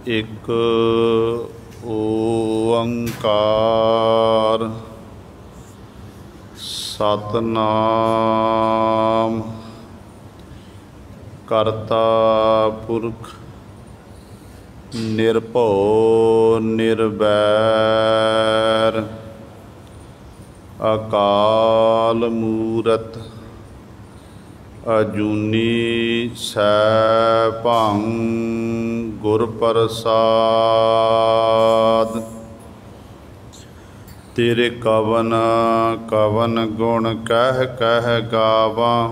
एक ओंकार सतनाम करता पुरख निर्भौ निर्वैर अकाल मूरत अजूनी सैभं गुर प्रसाद। तेरे कवन कवन गुण कह कह गावां,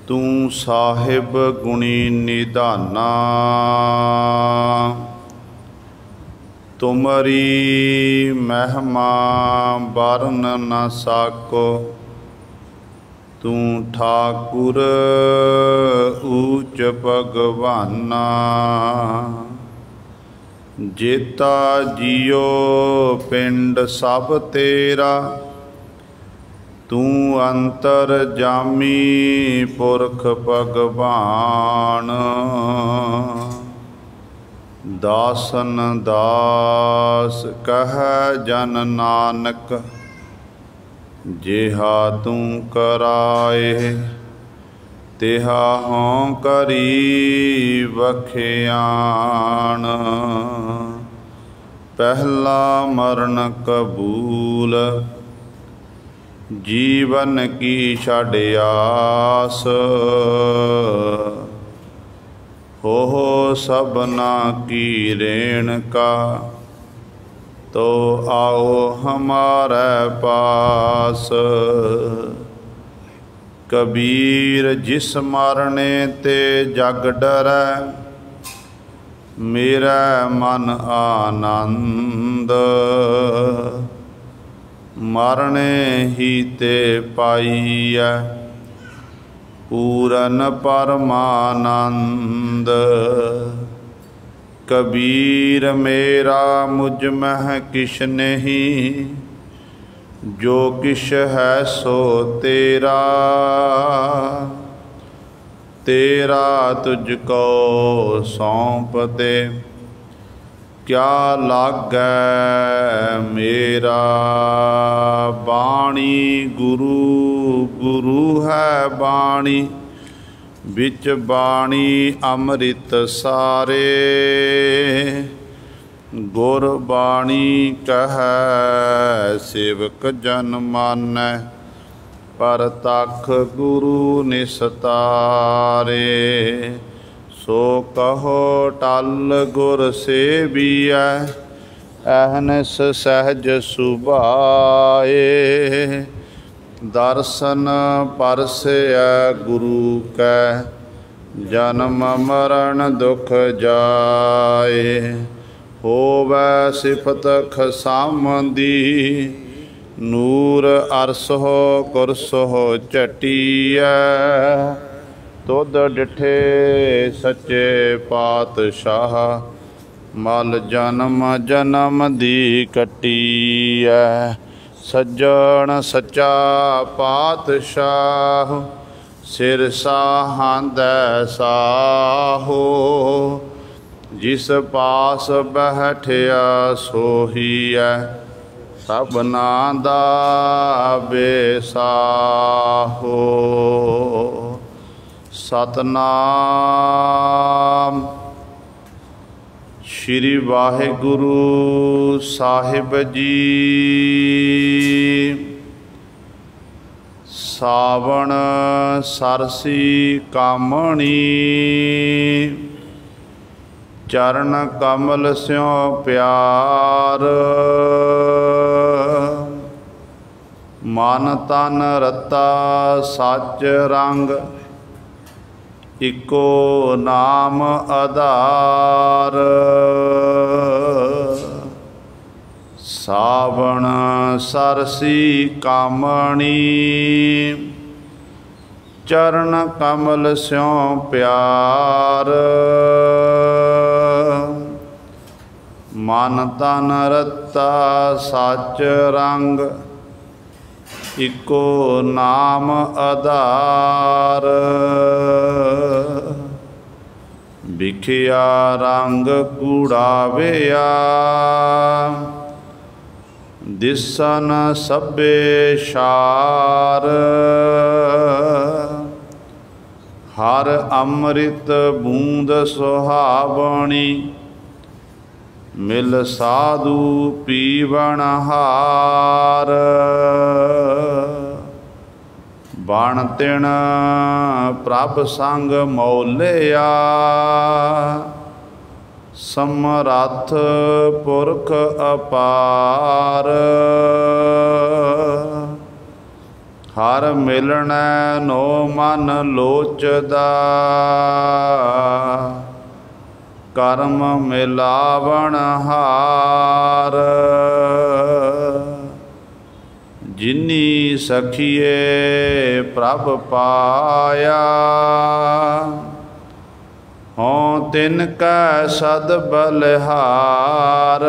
तू साहिब गुणी निधाना। तुमरी महिमा बरन न साको, तू ठाकुर ऊच भगवाना। जेता जियो पिंड सब तेरा, तू अंतर जामी पुरख भगवान। दासन दास कह जन नानक, जेहा तू कराए तेहा हों करी बखियान। पहला मरण कबूल, जीवन की छड़ आस। हो सबना की रेणका, तो आओ हमारे पास। कबीर जिस मरने ते जग डरै, मेरा मन आनंद। मरने ही ते पाईऐ पूरन परमानंद। कबीर मेरा मुझ में किश नहीं, जो किश है सो तेरा। तेरा तुझको सौंप दे, क्या लागै मेरा। बाणी गुरु गुरु है बाणी, बिच बाणी अमृत सारे। गुर बाणी कहै सेवक जन मानै, पर तख गुरु निस्तारे। सो कहो टल गुर सेवियै, अहनस सहज सुभाए। दर्शन परसै गुरु कै, जन्म मरण दुख जाए। होवै सिफत खसामदी, नूर अरसो कुरसो चटियै। तुध डिठे सच्चे पातशाह, मल जन्म जन्म दी कटियै। सज्जन सच्चा पातशाह, सिर साहांदै साहो। जिस पास बैठिया सोहीऐ, सबना दा बेसाहो। सतनाम। श्री वाहिगुरु साहिब जी। सावण सरसी कामणी, चरण कमल स्यों प्यार। मन तन रता सच रंग, इको नाम आधार। सावण सरसी कामणी, चरण कमल स्यों प्यार। मन तन रता सच रंग, इको नाम आधार। ਲਿਖਿਆ ਰੰਗ ਕੂੜਾਵਿਆ, ਦਿਸਨ ਸਭੇ ਸ਼ਾਰ। ਹਰ ਅੰਮ੍ਰਿਤ ਬੂੰਦ ਸੁਹਾਵਣੀ, ਮਿਲ ਸਾਧੂ ਪੀਵਣ ਹਾਰ। ਬਣ ਤਿਣ ਪ੍ਰਭ ਸੰਗ ਮੌਲਿਆ, ਸਮਰੱਥ ਪੁਰਖ ਅਪਾਰ। ਹਰ ਮਿਲਣੈ ਨੋ ਮਨ ਲੋਚਦਾ, ਕਰਮ ਮਿਲਾਵਣ ਹਾਰ। ਜਿਨੀ ਸਖੀਏ ਪ੍ਰਭ ਪਾਇਆ, ਹੋਂ ਤਿਨ ਕੈ ਸਦ ਬਲਿਹਾਰ।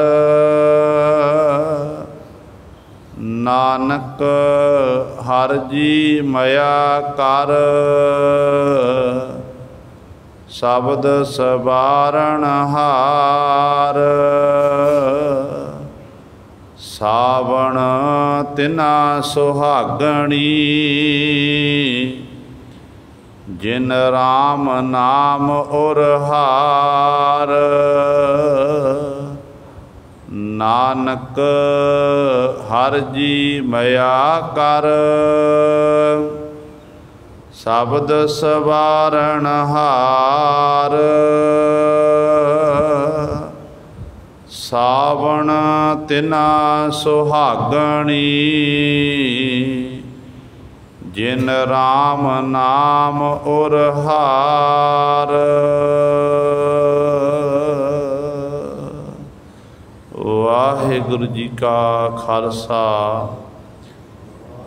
ਨਾਨਕ ਹਰਿ ਜੀ ਮਇਆ ਕਰ, ਸ਼ਬਦ ਸਵਾਰਣ ਹਾਰ। ਸਾਵਣ ਤਿਨਾ ਸੁਹਾਗਣੀ, ਜਿਨ ਰਾਮ ਨਾਮ ਉਰ ਹਾਰ। ਨਾਨਕ ਹਰਿ ਜੀ ਮਇਆ ਕਰ, ਸ਼ਬਦ ਸਵਾਰਣ ਹਾਰ। ਸਾਵਣ ਤਿਨਾ ਸੁਹਾਗਣੀ, ਜਿਨ ਰਾਮ ਨਾਮ ਉਰ ਹਾਰ। ਵਾਹਿਗੁਰੂ ਜੀ ਕਾ ਖਾਲਸਾ,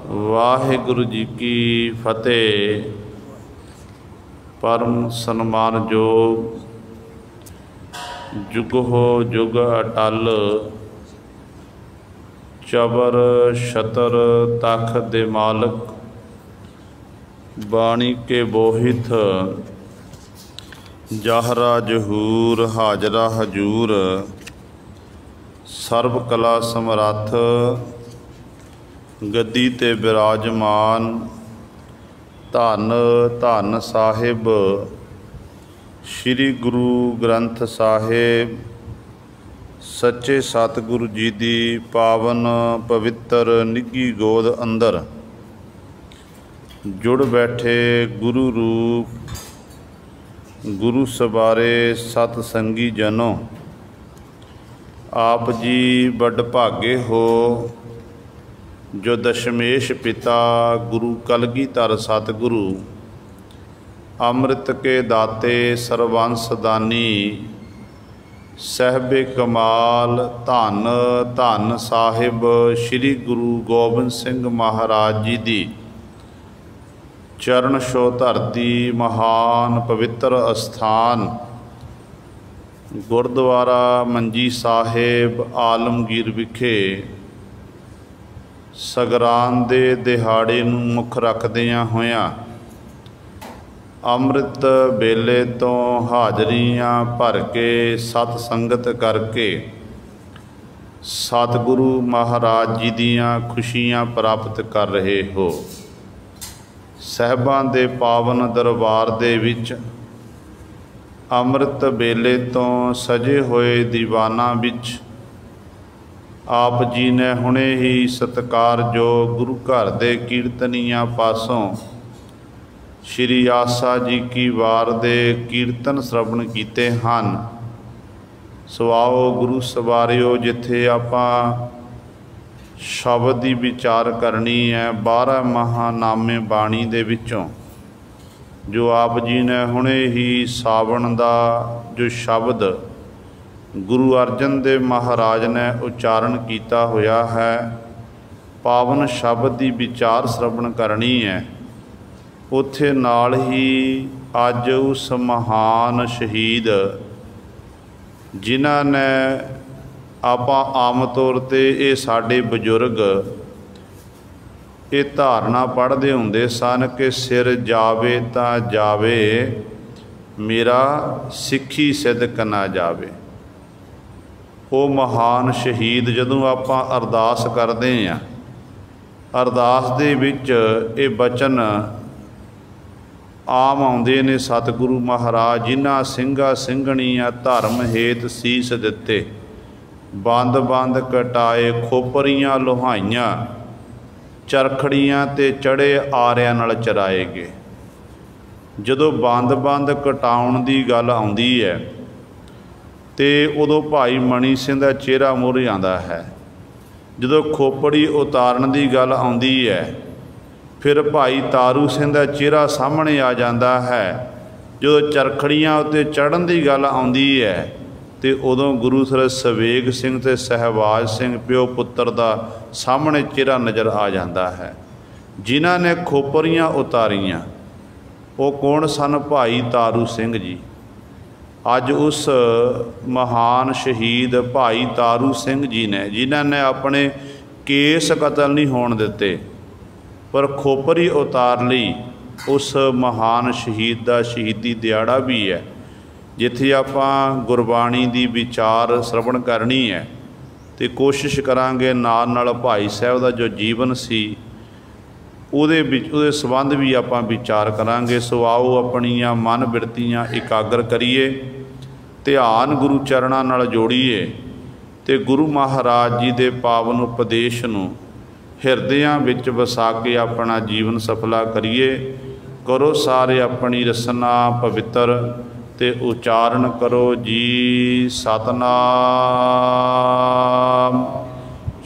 ਵਾਹਿਗੁਰੂ ਜੀ ਕੀ ਫਤਿਹ। ਪਰਮ ਸਨਮਾਨਯੋਗ ਜੁਗੋ ਜੁਗ ਅਟਲ, ਚਬਰ ਛਤਰ ਤਖ ਦੇ ਮਾਲਕ, ਬਾਣੀ ਕੇ ਬੋਹਿਤ, ਜਾਹਰਾ ਜਹੂਰ ਹਾਜ਼ਰਾ ਹਜੂਰ। ਸਰਬ ਕਲਾ ਸਮਰੱਥ, ਗੱਦੀ ਤੇ ਬਿਰਾਜਮਾਨ, ਧੰਨ ਧੰਨ ਸਾਹਿਬ ਸ਼੍ਰੀ ਗੁਰੂ ਗ੍ਰੰਥ ਸਾਹਿਬ ਸੱਚੇ ਸਤਿਗੁਰੂ ਜੀ ਦੀ ਪਾਵਨ ਪਵਿੱਤਰ ਨਿੱਘੀ ਗੋਦ ਅੰਦਰ ਜੁੜ ਬੈਠੇ ਗੁਰੂ ਰੂਪ ਗੁਰੂ ਸਵਾਰੇ ਸਤ ਸੰਗੀ ਜਨੋ, ਆਪ ਜੀ ਵੱਡ ਭਾਗੇ ਹੋ ਜੋ ਦਸ਼ਮੇਸ਼ ਪਿਤਾ ਗੁਰੂ ਕਲਗੀਧਰ ਸਤਿਗੁਰੂ ਅੰਮ੍ਰਿਤ ਕੇ ਦਾਤੇ ਸਰਬੰਸ ਦਾਨੀ ਸਹਿਬੇ ਕਮਾਲ ਧੰਨ ਧੰਨ ਸਾਹਿਬ ਸ਼੍ਰੀ ਗੁਰੂ ਗੋਬਿੰਦ ਸਿੰਘ ਮਹਾਰਾਜ ਜੀ ਦੀ ਚਰਨ ਛੋਹ ਧਰਤੀ ਮਹਾਨ ਪਵਿੱਤਰ ਅਸਥਾਨ ਗੁਰਦੁਆਰਾ ਮੰਜੀ ਸਾਹਿਬ ਆਲਮਗੀਰ ਵਿਖੇ ਸਗਰਾਂਦ ਦੇ ਦਿਹਾੜੇ ਨੂੰ ਮੁੱਖ ਰੱਖਦਿਆਂ ਹੋਇਆਂ ਅੰਮ੍ਰਿਤ ਵੇਲੇ ਤੋਂ ਹਾਜ਼ਰੀਆਂ ਭਰ ਕੇ ਸਤ ਸੰਗਤ ਕਰਕੇ ਸਤਿਗੁਰੂ ਮਹਾਰਾਜ ਜੀ ਦੀਆਂ ਖੁਸ਼ੀਆਂ ਪ੍ਰਾਪਤ ਕਰ ਰਹੇ ਹੋ। ਸਾਹਿਬਾਂ ਦੇ ਪਾਵਨ ਦਰਬਾਰ ਦੇ ਵਿੱਚ ਅੰਮ੍ਰਿਤ ਵੇਲੇ ਤੋਂ ਸਜੇ ਹੋਏ ਦੀਵਾਨਾਂ ਵਿੱਚ ਆਪ ਜੀ ਨੇ ਹੁਣੇ ਹੀ ਸਤਿਕਾਰਯੋਗ ਗੁਰੂ ਘਰ ਦੇ ਕੀਰਤਨੀਆਂ ਪਾਸੋਂ ਸ਼੍ਰੀ ਆਸਾ ਜੀ ਕੀ ਵਾਰ ਦੇ ਕੀਰਤਨ ਸ਼ਰਵਣ ਕੀਤੇ ਹਨ। ਸੋ ਆਓ ਗੁਰੂ ਸਵਾਰਿਓ, ਜਿੱਥੇ ਆਪਾਂ ਸ਼ਬਦ ਦੀ ਵਿਚਾਰ ਕਰਨੀ ਹੈ 12 ਮਹਾਨਾਮੇ ਬਾਣੀ ਦੇ ਵਿੱਚੋਂ ਜੋ ਆਪ ਜੀ ਨੇ ਹੁਣੇ ਹੀ ਸਾਵਣ ਦਾ ਜੋ ਸ਼ਬਦ ਗੁਰੂ ਅਰਜਨ ਦੇਵ ਮਹਾਰਾਜ ਨੇ ਉਚਾਰਨ ਕੀਤਾ ਹੋਇਆ ਹੈ, ਪਾਵਨ ਸ਼ਬਦ ਦੀ ਵਿਚਾਰ ਸ਼ਰਵਣ ਕਰਨੀ ਹੈ। ਉੱਥੇ ਨਾਲ ਹੀ ਅੱਜ ਉਸ ਮਹਾਨ ਸ਼ਹੀਦ ਜਿਨ੍ਹਾਂ ਨੇ ਆਪਾਂ ਆਮ ਤੌਰ 'ਤੇ ਇਹ ਸਾਡੇ ਬਜ਼ੁਰਗ ਇਹ ਧਾਰਨਾ ਪੜ੍ਹਦੇ ਹੁੰਦੇ ਸਨ ਕਿ ਸਿਰ ਜਾਵੇ ਤਾਂ ਜਾਵੇ मेरा सिੱਖੀ सिदक ना जावे। वो महान शहीद जदों आपां अरदास करते हैं, अरदास दे विच ये बचन आम आउंदे ने, सतगुरु महाराज जिन्हां ਸਿੰਘਾਂ ਸਿੰਘਣੀਆਂ धर्म हेत सीस दिते, बंद बंद कटाए खोपरियां लोहाइयां, चरखड़ियां ते चढ़े आरियां नाल चराए गए। जदों बंद बंद कटाउण दी गल आउंदी है तो उदों भाई मनी सिंह का चेहरा मूहरे आंदा है। जदों खोपड़ी उतारन की गल आउंदी है फिर भाई तारू सिंह का चेहरा सामने आ जाता है। जो चरखड़ियां उत्ते चढ़न की गल आउंदी है तो उदों गुरु सर सवेग सिंह ते सहबाज सिंह प्यो पुत्र का सामने चेहरा नज़र आ जाता है। जिन्हां ने खोपरियां उतारियां वो कौन सन? भाई तारू सिंह जी। अज उस महान शहीद भाई तारू सिंह जी ने, जिन्हां ने अपने केस कतल नहीं होण दिते पर खोपरी उतार ली, उस महान शहीद का शहीदी दिहाड़ा भी है जिथे आपां गुरबाणी दी विचार श्रवण करनी है तो कोशिश करांगे नाल नाल भाई साहब का जो जीवन सी उहदे संबंध भी आपां विचार करांगे। सो आओ अपनियां मन बिरतियां एकाग्र करिए, ध्यान गुरु चरणां नाल जोड़ीए ते गुरु महाराज जी दे पावन उपदेश नूं हिरदियां विच वसा के अपना जीवन सफला करिए। करो सारे अपनी रसना पवित्र ते उचारण करो जी सतनाम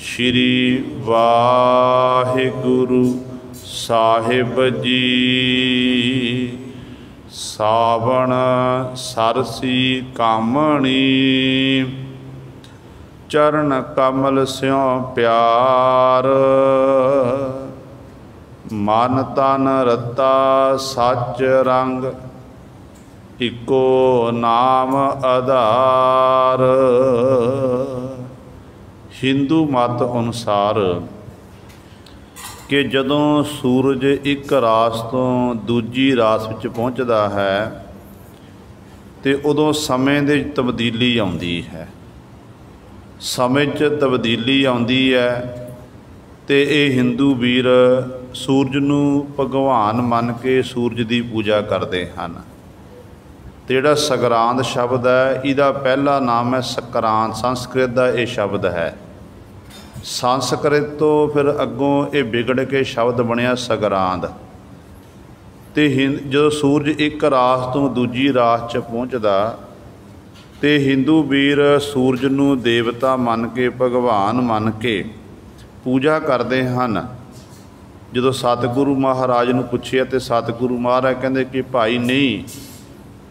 श्री वाहिगुरु साहिब जी। सावण सरसी कामणी चरण कमल स्यों प्यार, मन तन रता सच रंग इको नाम आधार। हिंदू मत अनुसार कि जदों सूरज एक रास तो दूजी रास विच पहुँचता है तो उदों समय दे तब्दीली आउंदी है। समय च तब्दीली आउंदी है तो ये हिंदू वीर सूरज नूं भगवान मन के सूरज की पूजा करते हैं। तो जिहड़ा संगरांद शब्द है इहदा पहला नाम है संक्रांत, संस्कृत का यह शब्द है। संस्कृत तो फिर अगों ये बिगड़ के शब्द बनया संगरांद। तो जो सूरज एक रास तो दूजी रास च पहुँचदा तो हिंदू वीर सूरज नूं देवता मन के भगवान मन के पूजा करते हैं। जो सतगुरु महाराज नूं पुछिया तो सतगुरु महाराज कहते कि भाई नहीं,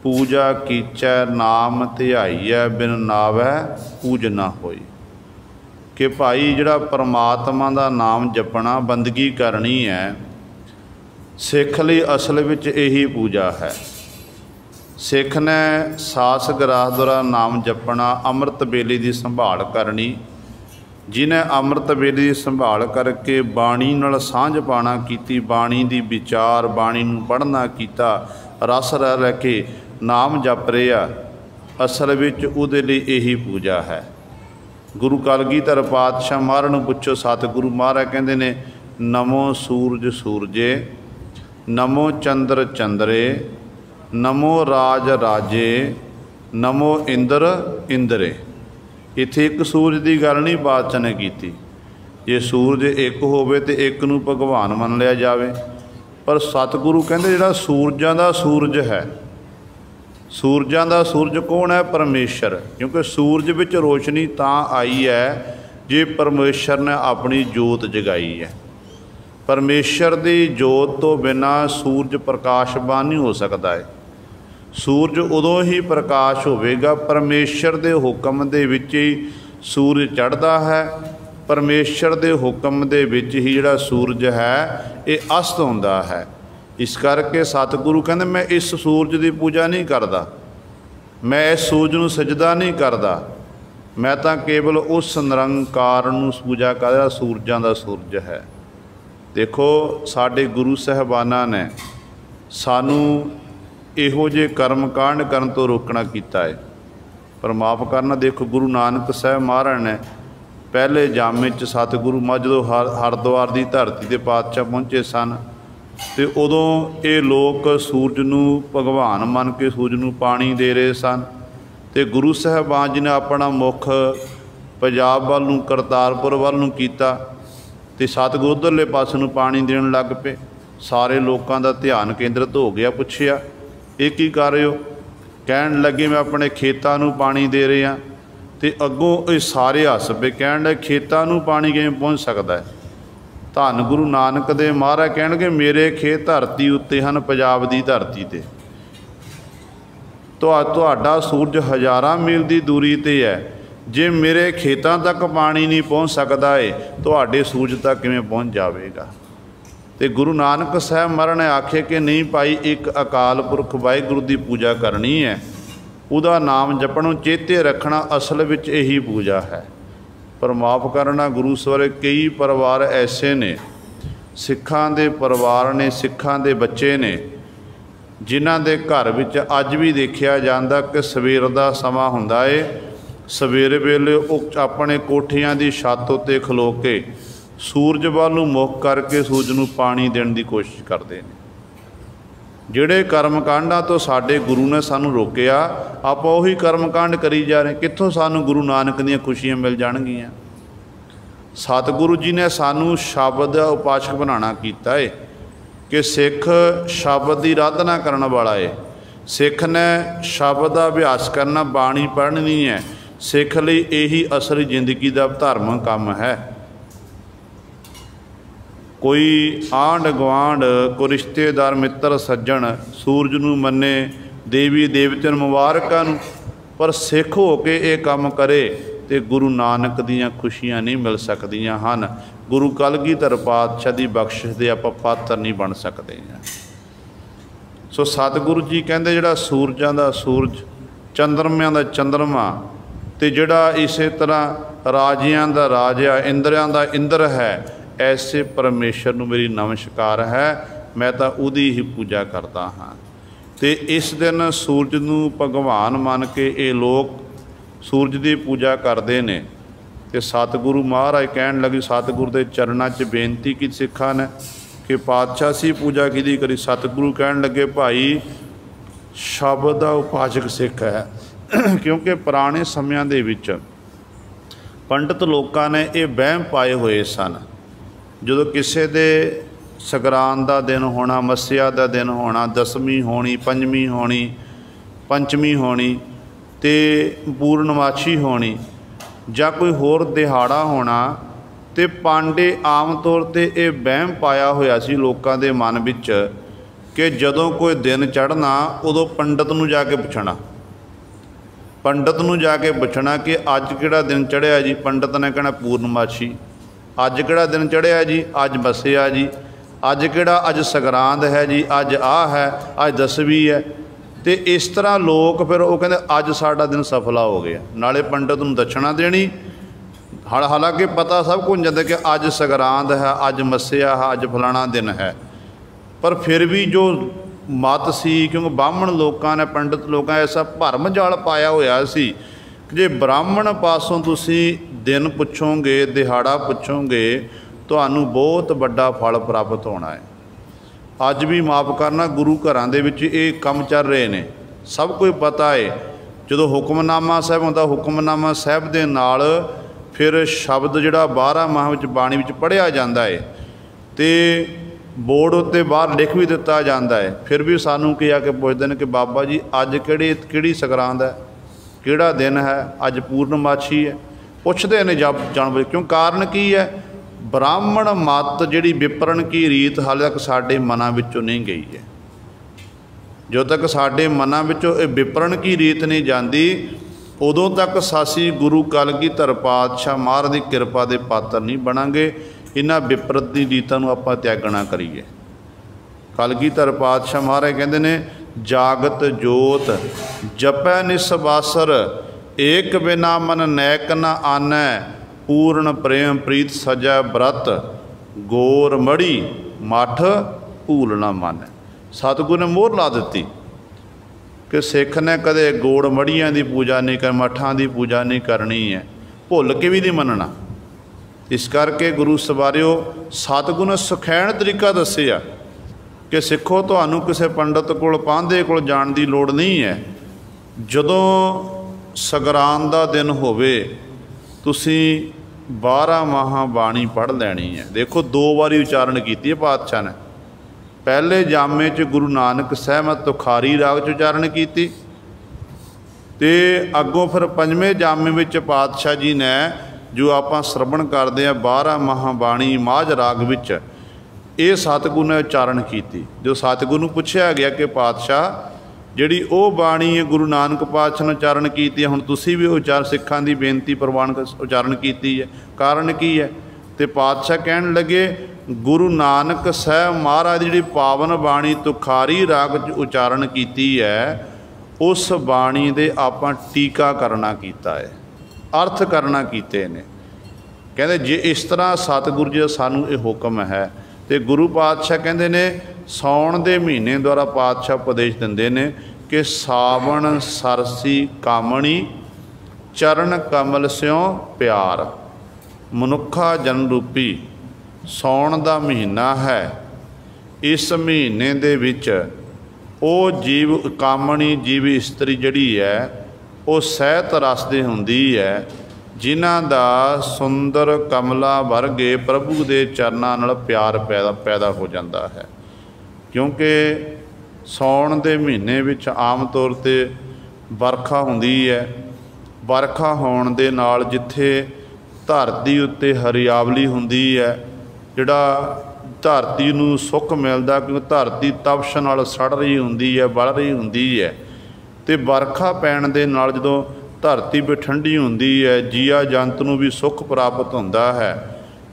पूजा कीचै नाम ध्याईऐ बिन नावै पूज ना होई। कि भाई जिहड़ा परमात्मा का नाम जपना बंदगी करनी है सिख लई असल विच यही पूजा है। सिख ने सास ग्रास द्वारा नाम जपना, अमृत बेले की संभाल करनी। जिन्हें अमृत बेले की संभाल करके बाणी नाल सांझ पाना कीती, बाणी की विचार बाणी नूं पढ़ना कीता, रस रह रह के नाम जप रहा, असल विच उहदे लई यही पूजा है। गुरु कलगीधर पातशाह महाराज नूं पुछो, सतगुरु महाराज कहंदे ने नमो सूरज सूरजे, नमो चंद्र चंद्रे, नमो राज राजे, नमो इंद्र इंद्रे। इत्थे एक सूरज की गल नहीं पातशाह ने कीती। जे सूरज एक होवे तो एक नूं भगवान मन लिया जावे, पर सतगुरु कहंदे जिहड़ा सूरजां दा सूरज है, सूरजां दा सूरज कौन है? परमेश्वर। क्योंकि सूरज विच रोशनी तां आई है जे परमेश्वर ने अपनी जोत जगाई है। परमेश्वर की जोत तो बिना सूरज प्रकाशवान नहीं हो सकता है। सूरज उदों ही प्रकाश होवेगा परमेश्वर के हुक्म दे विच ही सूरज चढ़ता है। परमेश्वर के हुक्म दे विच ही जिहड़ा सूरज है ये अस्त होंदा है। इस करके सतगुरु कहते मैं इस सूरज की पूजा नहीं करता, मैं इस सूरज नूं सजदा नहीं करता, मैं तो केवल उस निरंकार नूं पूजा करदा सूरजां दा सूरज है। देखो साडे गुरु साहबाना ने सानू ਇਹੋ ਜਿਹੇ ਕਰਮ ਕਾਂਡ ਕਰਨ ਤੋਂ ਰੋਕਣਾ ਕੀਤਾ ਹੈ। ਪਰ ਮਾफ़ करना, देखो गुरु नानक साहब महाराज ने पहले जामे च सतगुरु जो हरिद्वार की धरती के पातशाह पहुँचे सन, तो उदों ये लोग सूरज नूं भगवान मन के सूरज नूं पानी दे रहे सन। तो गुरु साहबान जी ने अपना मुख पंजाब वाल नूं करतारपुर वाल नूं कीता, तो सतगुरु उधरले पासे नूं पानी देण लग पे। सारे लोगों का ध्यान केंद्रित हो गया। पुछया ये की कर रहे हो? कहन लगे मैं अपने खेतों नूं पानी दे रहा। तो अगों ये सारे हस पे, कहण लगे खेतों नूं पानी किवें पहुँच सकता है? धन गुरु नानक देव महाराज कहणगे मेरे खेत धरती उत्ते हन, पंजाब की धरती ते तुहाडा सूरज हज़ारां मील की दूरी ते है। जे मेरे खेतों तक पानी नहीं पहुँच सकता है, तुहाडे सूरज तक किवें पहुँच जाएगा? तो गुरु नानक साहब महाराज ने आखे कि नहीं भाई, एक अकाल पुरख वाहिगुरू की पूजा करनी है, उहदा नाम जपणों चेते रखना असल विच यही पूजा है। पर माफ़ करना, गुरु सवारे कई परिवार ऐसे ने, सिखां दे परिवार ने, सिखां दे बच्चे ने, जिन्हां दे घर विच अज भी देखा जाता कि सवेर का समा हुंदा है, सवेरे वेले वो अपने कोठियां की छत उत्ते खलो के सूरज वाल नूं मुख करके सूरज नूं पानी देने की कोशिश करते हैं। जिहड़े कर्म कांडां तो साडे गुरु ने सानूं रोकिया, आपां उही कर्म कांड करी जा रहे। कित्थों सानूं गुरु नानक दीयां खुशियां मिल जाणगीਆਂ? सतगुरु जी ने सानूं शब्द दा उपासक बनाना कीता है कि सिख शब्द की आराधना करने वाला है। सिख ने शब्द का अभ्यास करना, बाणी पढ़नी है। सिख लई यही असली जिंदगी का धर्म काम है। कोई आंढ गुआढ़, कोई रिश्तेदार, मित्र सज्जन सूरज नूं मन्ने, देवी देवतिਆਂ मुबारकां नूं, पर सिख हो के ये काम करे तो गुरु नानक दीयां खुशियां नहीं मिल सकदियां हन। गुरु कलगीधर पातशाह की बख्शिश दे आपां पात्र नहीं बन सकते हैं। सो सतगुरु जी कहते जिहड़ा सूरजां दा सूरज, चंद्रमिਆਂ दा चंद्रमा, तो जिहड़ा इस तरह राजियां दा राजा, इंद्रियां दा इंद्र है, ऐसे परमेश्वर नूं मेरी नमस्कार है। मैं तो उहदी ही पूजा करता हाँ। तो इस दिन सूरज नूं भगवान मन के ये लोग सूरज की पूजा करते हैं। तो सतगुरु महाराज कहन लगे, सतगुरु के चरणों च बेनती की सिखा ने कि पातशाह सी पूजा किहदी करी? सतगुरु कहन लगे भाई शब्द का उपासक सिख है। क्योंकि पुराने समयां दे विच पंडित लोगों ने ये वहम पाए हुए सन, जो किसी दे सगरांद का दिन होना, मस्या का दिन होना, दसवीं होनी, पंजवीं होनी, पंचमी होनी, तो पूर्णमाशी होनी, या कोई होर दिहाड़ा होना, तो पांडे आम तौर पर यह वहम पाया होया सी लोगों के मन विच कि जदों कोई दिन चढ़ना उदों पंडित नूं जाके पुछना, पंडित नूं जाके पुछना कि अज किहड़ा दिन चढ़िया जी? पंडित ने कहना पूर्णमाशी। अज किहड़ा दिन चढ़िया जी? अज मस्या जी। अज किहड़ा? अज संगरांद है जी, अज आ है, अज दसवीं है। तो इस तरह लोग फिर वो कहते अज साडा दिन सफला हो गया, नाले पंडित नूं दक्षिणा देनी। हालांकि पता सब कुछ जाता कि अज संगरांद है, अज मस्या है, अज फलाना दिन है, पर फिर भी जो मत सी, क्योंकि ब्राह्मण लोगों ने, पंडित लोगों ऐसा भरम जाल पाया होया सी कि जे ब्राह्मण पासों तुसी दिन पुछोगे, दिहाड़ा पुछोगे, तुहानूं बहुत बड़ा फल प्राप्त होना है। अज भी माफ़ करना, गुरु घरां दे विच ये काम चल रहे हैं, सब कुछ पता है। जो हुक्मनामा साहब होंदा, हुक्मनामा साहब दे नाल फिर शब्द जिहड़ा 12 माह विच बाणी विच पढ़िया जाता है, तो बोर्ड उत्ते बाहर लिख भी दिता जाता है। फिर भी सानूं कि आके पुछदे ने कि बाबा जी अज किहड़ी संगरांद है, किहड़ा दिन है, अज पूर्णमाशी है, पुछदे ने जानवर। क्यों? कारण की है? ब्राह्मण मत जिहड़ी विपरण की रीत हाले तक साडे मनां विचों नहीं गई है। जो तक साडे मनां विचों विपरण की रीत नहीं जाती, उदों तक सासी गुरु कलगीधर पातशाह महाराज की किरपा के पात्र नहीं बनांगे। इन्हां विपरीत दी रीतां नूं आपां त्यागना करिए। कलगीधर पातशाह महाराज कहंदे ने, जागत जोत जपै निसबासर, एक बिना मन नैक न आनै, पूर्ण प्रेम प्रीत सजै व्रत, गोर मड़ी मठ भूल न मानै। सतगुरु ने मोहर ला दी कि सिख ने कदे गोड़ मड़ियां की पूजा नहीं कर, मठां की पूजा नहीं करनी है, भुल के भी नहीं मनना। इस करके गुरु सवारियो सतगुरु ने सुखैण तरीका दसिया कि सिखो तुहानू किसी पंडित कोल पांधे कोल जाण की लोड़ नहीं है। जदों सगरांद का दिन होवे तुसी 12 माह बाणी पढ़ लैनी है। देखो 2 बारी उचारण की है पातशाह ने। पहले जामे च गुरु नानक सहमत तुखारी राग च उचारण की, ते अगों फिर 5वें जामे विच पातशाह जी ने जो आप श्रवण करते हैं 12 माह बाणी माझ राग विच, ये सतगुरु ने उचारण की। जो सतगुरु नूं पुछया गया कि पातशाह जिहड़ी वो बाणी है गुरु नानक पातशाह ने उचारण की है, हुण तुसीं भी उचार सिखां दी बेनती प्रवान उचारण की है, कारण की है? तो पातशाह कहण लगे गुरु नानक साहब महाराज जी पावन बाणी तुखारी राग च उचारण की है, उस बाणी दे आपां टीका करना कीता है, अर्थ करना कीते ने। कहते जे इस तरह सतगुरु जी का सानू ये हुक्म है, तो गुरु पातशाह कहते ने सौण के महीने द्वारा पातशाह उपदेश दिंदे ने कि सावण सरसी कामणी चरण कमल स्यों प्यार। मनुखा जन्म रूपी सौण का महीना है, इस महीने दे विच ओ जीव कामणी जीव इस्त्री जिहड़ी है वो सहत रस दी हुंदी है, जिन्हां दा सुंदर कमला वर्गे प्रभु के चरनां नाल प्यार पैदा हो जाता है। क्योंकि सौण के महीने विच आम तौर पर बरखा हुंदी है, बरखा होण दे नाल जिथे धरती उत्ते हरियावली हुंदी है, जिहड़ा धरती नूं सुख मिलदा, क्योंकि धरती तपश नाल सड़ रही हुंदी है, बल रही हुंदी है, ते बरखा पैण दे नाल जदों धरती भी ठंडी हुंदी है, जीआ जंत नूं भी सुख प्राप्त हुंदा है।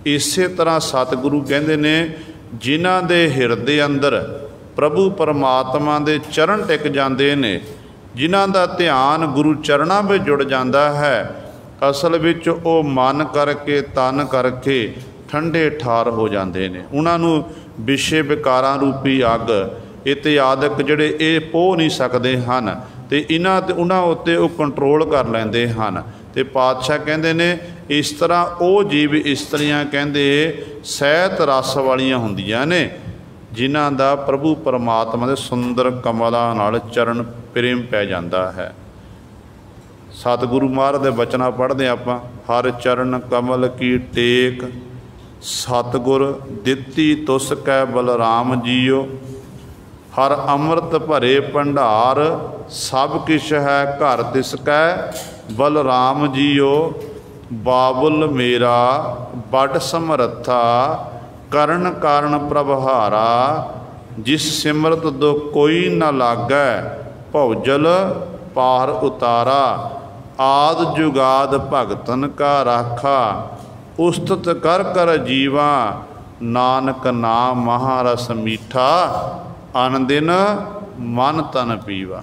इसे तरह सतगुरु कहंदे ने जिन्हां दे हिरदे अंदर प्रभु परमात्मा दे चरण टिक जांदे ने, जिन्हां दा ध्यान गुरु चरणां विच जुड़ जांदा है, असल विच ओ मन करके तन करके ठंडे ठार हो जाते हैं। उन्होंने विषय विकारां रूपी अग इत्यादक जिहड़े ये पोह नहीं सकते हैं, तो इन्हां ते उन्हां उत्ते वो कंट्रोल कर लेंदे हैं। तो पातशाह कहते ने इस तरह वो जीव इस्त्रियां कहते सहत रस वालियां हुंदियां ने, जिन्हां दा प्रभु परमात्मा दे सुंदर कमलां नाल चरण प्रेम पै जाता है। सतगुरु महाराज दे बचना पढ़ते आपां, हर चरण कमल की टेक सतगुर दिती तुस कै बलराम जियो, हर अमृत भरे भंडार सब किश है घर तिसकै बलराम जियो, बाबुल मेरा बड़ समरथा करण कारण प्रभहारा, जिस सिमरत दो कोई न लागै भौजल पार उतारा, आद जुगाद भगतन का राखा, उस्तत कर कर जीवा नानक नाम महारस मीठा, अन दिन मन तन पीवा।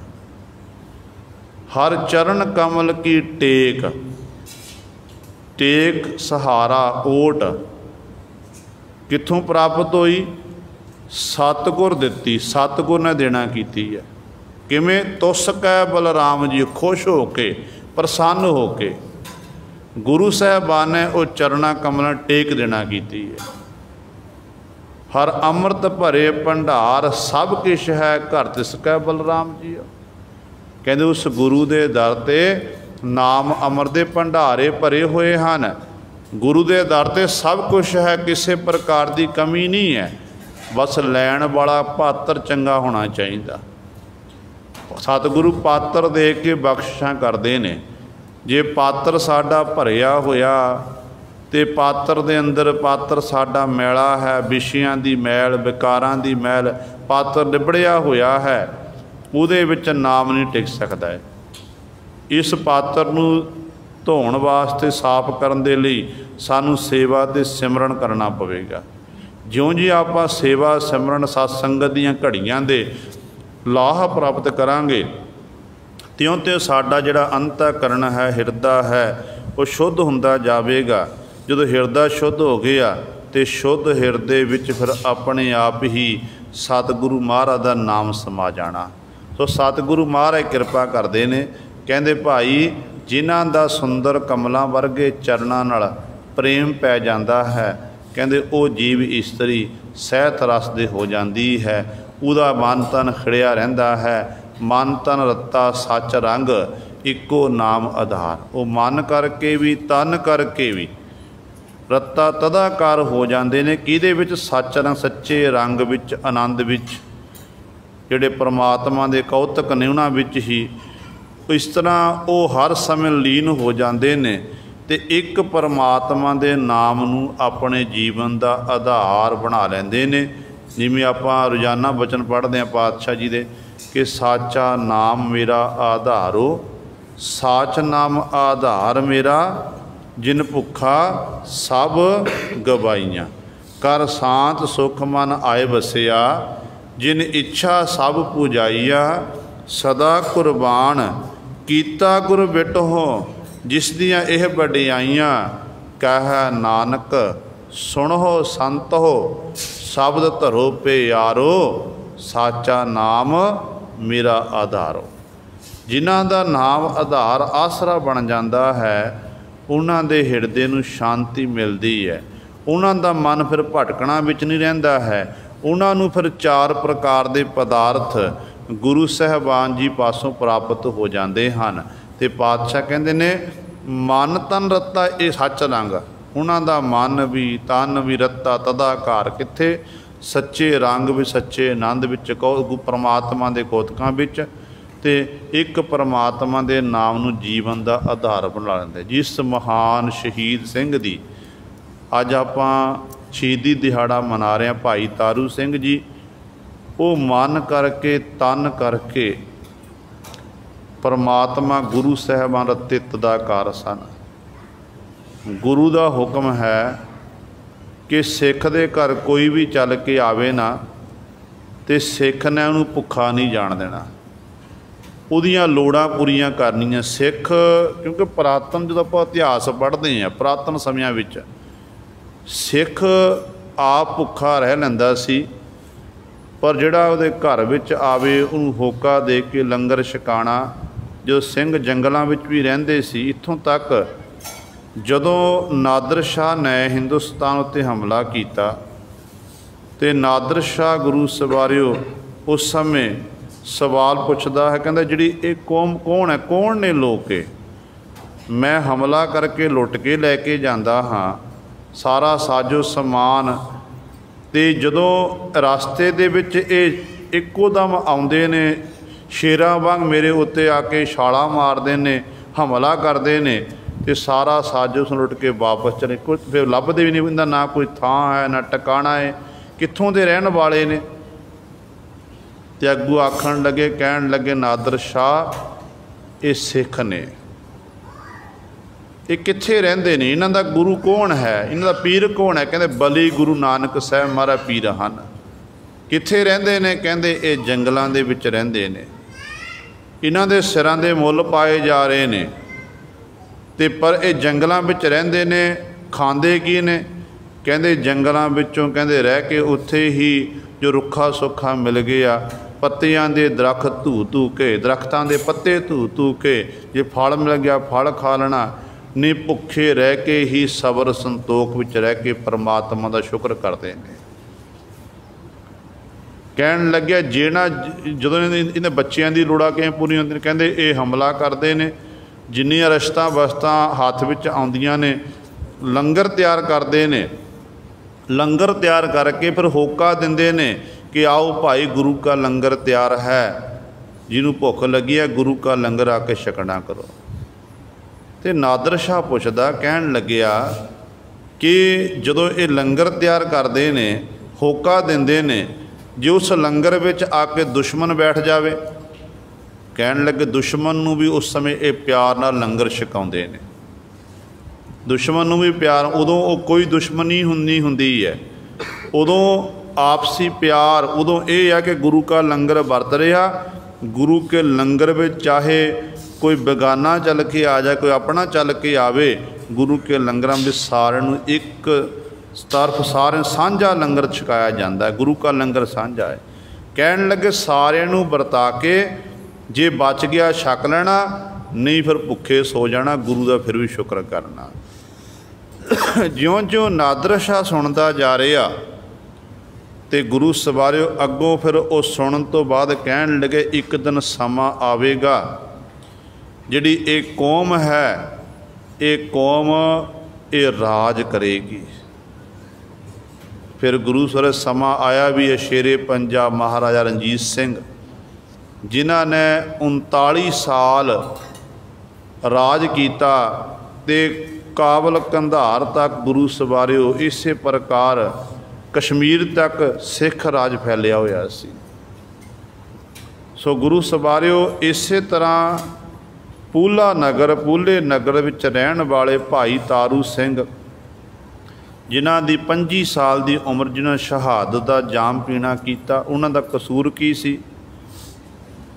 हर चरण कमल की टेक, टेक सहारा ओट कित्थों प्राप्त हुई? सतगुर दिती, सतगुर ने देना कीती है। किवें? तुस कै बलराम जी, खुश हो के प्रसन्न हो के गुरु साहबान ने वो चरणा कमल टेक देना कीती है। हर अमृत भरे भंडार सब किश है घर तिसकै बलराम जी, कहते उस गुरु के दर ते नाम अमर दे भंडारे भरे हुए हैं। गुरु के दर ते सब कुछ है, किसी प्रकार की कमी नहीं है, बस लैण वाला पात्र चंगा होना चाहिए। सतगुरु पात्र दे के बख्शिशां करते हैं। जे पात्र साडा भरिया होया ते पात्र दे अंदर पात्र साडा मैला है, विषयां दी मैल विकारां दी मैल, पात्र लिबड़िया होया है, उहदे विच नाम नहीं टिक सकता है। इस पात्र नूं धोण वास्ते साफ करन दे लई सानू सेवा ते सिमरन करना पवेगा। ज्यों जी आपां सेवा सिमरन सत्संगत दीआं घड़ियां दे लाह प्राप्त करांगे, त्यों त्यों साडा जिहड़ा अंतःकरण है, हिरदा है, वो शुद्ध हुंदा जावेगा। जदों हिरदा शुद्ध हो गया तो शुद्ध हिरदे विच फिर अपने आप ही सतगुरु महाराज का नाम समा जाना। सो सतगुरु महाराज कृपा करते हैं, कहते भाई जिन्हां दा सुंदर कमलों वर्गे चरणां नाल प्रेम पै जाता है, कहते वो जीव इस्तरी सਹਿਤ रस दे हो जाती है, उहदा मन तन खिड़िया रहिंदा है। मन तन रत्ता सच रंग इक्को नाम आधार। वो मन करके भी तन करके भी रत्ता तदाकार हो जाते हैं किहदे विच? सच रंग सच्चे रंग विच आनंद विच, जिहड़े परमात्मा दे कौतक ने उन्हां विच ही। इस तरह वो हर समय लीन हो जाते हैं ते एक परमात्मा दे नाम नूं अपने जीवन का आधार बना लैंदे ने। जिवें आपां रोज़ाना बचन पढ़ते हैं पातशाह जी दे कि साचा नाम मेरा आधारो, साच नाम आधार मेरा, जिन भुखा सब गवाइयाँ। कर शांत सुख मन आए बसिया, जिन इच्छा सब पुजाइया। सदा कुर्बान कीता गुर बिटहो, जिस दियाँ यह वडियाइयाँ। कह नानक सुनहो संत हो, शब्द धरो पे यारो। साचा नाम मेरा आधारो। जिन्हां दा नाम आधार आसरा बन जाता है, उन्हां दे हिरदे नूं शांति मिलती है। उन्हां दा मन फिर भटकना विच नहीं रहिंदा है। उन्हां नूं फिर चार प्रकार के पदार्थ गुरु साहबान जी पासों प्राप्त हो जाते हैं। तो पातशाह कहते ने मन तन रत्ता ये सच रंग, उन्हां दा मन भी तन भी रत्ता तदाकार कित्थे? सच्चे रंग भी सच्चे आनंद विच, परमात्मा दे कौतकां विच। ते एक परमात्मा दे नाम नूं जीवन का आधार बना लैंदे। जिस महान शहीद सिंह दी अज आपां शहीदी दिहाड़ा मना रहे हैं, भाई तारू सिंह जी, वो मन करके तन करके परमात्मा गुरु साहबान रत्ते तदाकार सन। गुरु का हुक्म है कि सिख दे घर कोई भी चल के आवे ना, तो सिख ने उन्होंने भुखा नहीं जान देना, उहदियां लोड़ां पूरियां करनियां। सिख क्योंकि पुरातन जो आप इतिहास पढ़ते हैं, पुरातन समियां विच सिख आप भुखा रह लैंदा सी, पर जिहड़ा उहदे घर विच आवे उन्होंने होका दे के लंगर छकाना। जो सिंह जंगलों विच भी रहिंदे सी, इत्थों तक जदों नादर शाह ने हिंदुस्तान उत्ते हमला किया, तो नादर शाह गुरु सवारियो उस समय सवाल पुछदा है, कहता जिहड़ी ये कौम कौन है, कौन ने लोग के मैं हमला करके लुट के लैके जाता हाँ सारा साजो समान। तो जदों रास्ते दे विच ये इक्को दम आउंदे ने, शेरां वांग मेरे उत्ते आके छाला मारदे ने, हमला करते हैं, तो सारा साजो लुट के वापस चले। कुछ फिर लभदे भी नहीं, इन्दा ना कोई थां है ना टकाना है, कित्थों दे रहन वाले ने। तो अगू आखण लगे, कहन लगे नादर शाह ये सिख ने, ये कित्थे रहिंदे ने, इन्हां दा गुरु कौन है, इन्हां दा पीर कौन है? कहंदे बली गुरु नानक साहब महाराज पीर हन। कित्थे रहिंदे ने? कहंदे ये जंगलों दे विच रहिंदे ने, इन्हां दे सिरां दे मुੱਲ पाए जा रहे ने। ते पर ये जंगलों विच रहिंदे ने, खांदे की ने? कहंदे जंगलों विचों कहंदे रह के उत्थे ही जो रुखा सुखा मिल गया, पत्तियां दे दरख्त धू धू के, दरख्तां दे पत्ते धू धू के, जे फल मिल गया फल खा लेना, नहीं भुखे रह के ही सबर संतोख विच रह के परमात्मा का शुक्र करते हैं। कहन लग्या जेना जदों इन्हें बच्चों की लोड़ां किवें पूरी होंदियां, कहंदे ये हमला करते हैं, जिन्नियां रश्तां वस्तां हत्थ विच आउंदियां ने, लंगर तैयार करते हैं, लंगर तैयार करके फिर होका दिंदे ने कि आओ भाई गुरु का लंगर तैयार है, जिन्हों भुख लगी है गुरु का लंगर आके छकना करो। तो नादर शाह पुछदा, कहन लग्या कि जदों ये लंगर तैयार करते हैं, होका दिंदे ने, जे उस लंगर विच आके दुश्मन बैठ जावे, कहन लगे दुश्मन नूं भी उस समय ये प्यार नाल लंगर छकाउंदे ने। दुश्मन नूं भी प्यार, उदों वो कोई दुश्मनी नहीं हुंदी है, उदों आपसी प्यार, उदों ये है कि गुरु का लंगर वरत रहा, गुरु के लंगर में चाहे कोई बेगाना चल के आ जाए, कोई अपना चल के आवे, गुरु के लंगर में सारे नूं एक तरफ सारे साझा लंगर छकाया जाता है, गुरु का लंगर साझा है। कहन लगे सारिਆਂ ਨੂੰ ਵਰਤਾ ਕੇ जे बच गया छक लेना, नहीं फिर भुखे सो जाना, गुरु का फिर भी शुक्र करना। ज्यों ज्यों नादर शाह सुनता जा रहा तो गुरु सवारियो अगों फिर वो सुनन तो बाद कहन लगे एक दिन समा आवेगा जिहड़ी ये कौम है, ये कौम ये राज करेगी। फिर गुरु सर समा आया भी है शेरे पंजाब महाराजा रणजीत सिंह, जिन्हां ने 39 साल राज किया ते काबल कंधार तक गुरु सवारियो इस प्रकार कश्मीर तक सिख राज फैलिया होया सी। सो गुरु सवारियो इस तरह पूला नगर पूले नगर विच रहन वाले भाई तारू सिंह, जिन्हां दी 25 साल की उम्र, जिन्हां शहादत का जाम पीना किया, उन्हां दा कसूर की सी?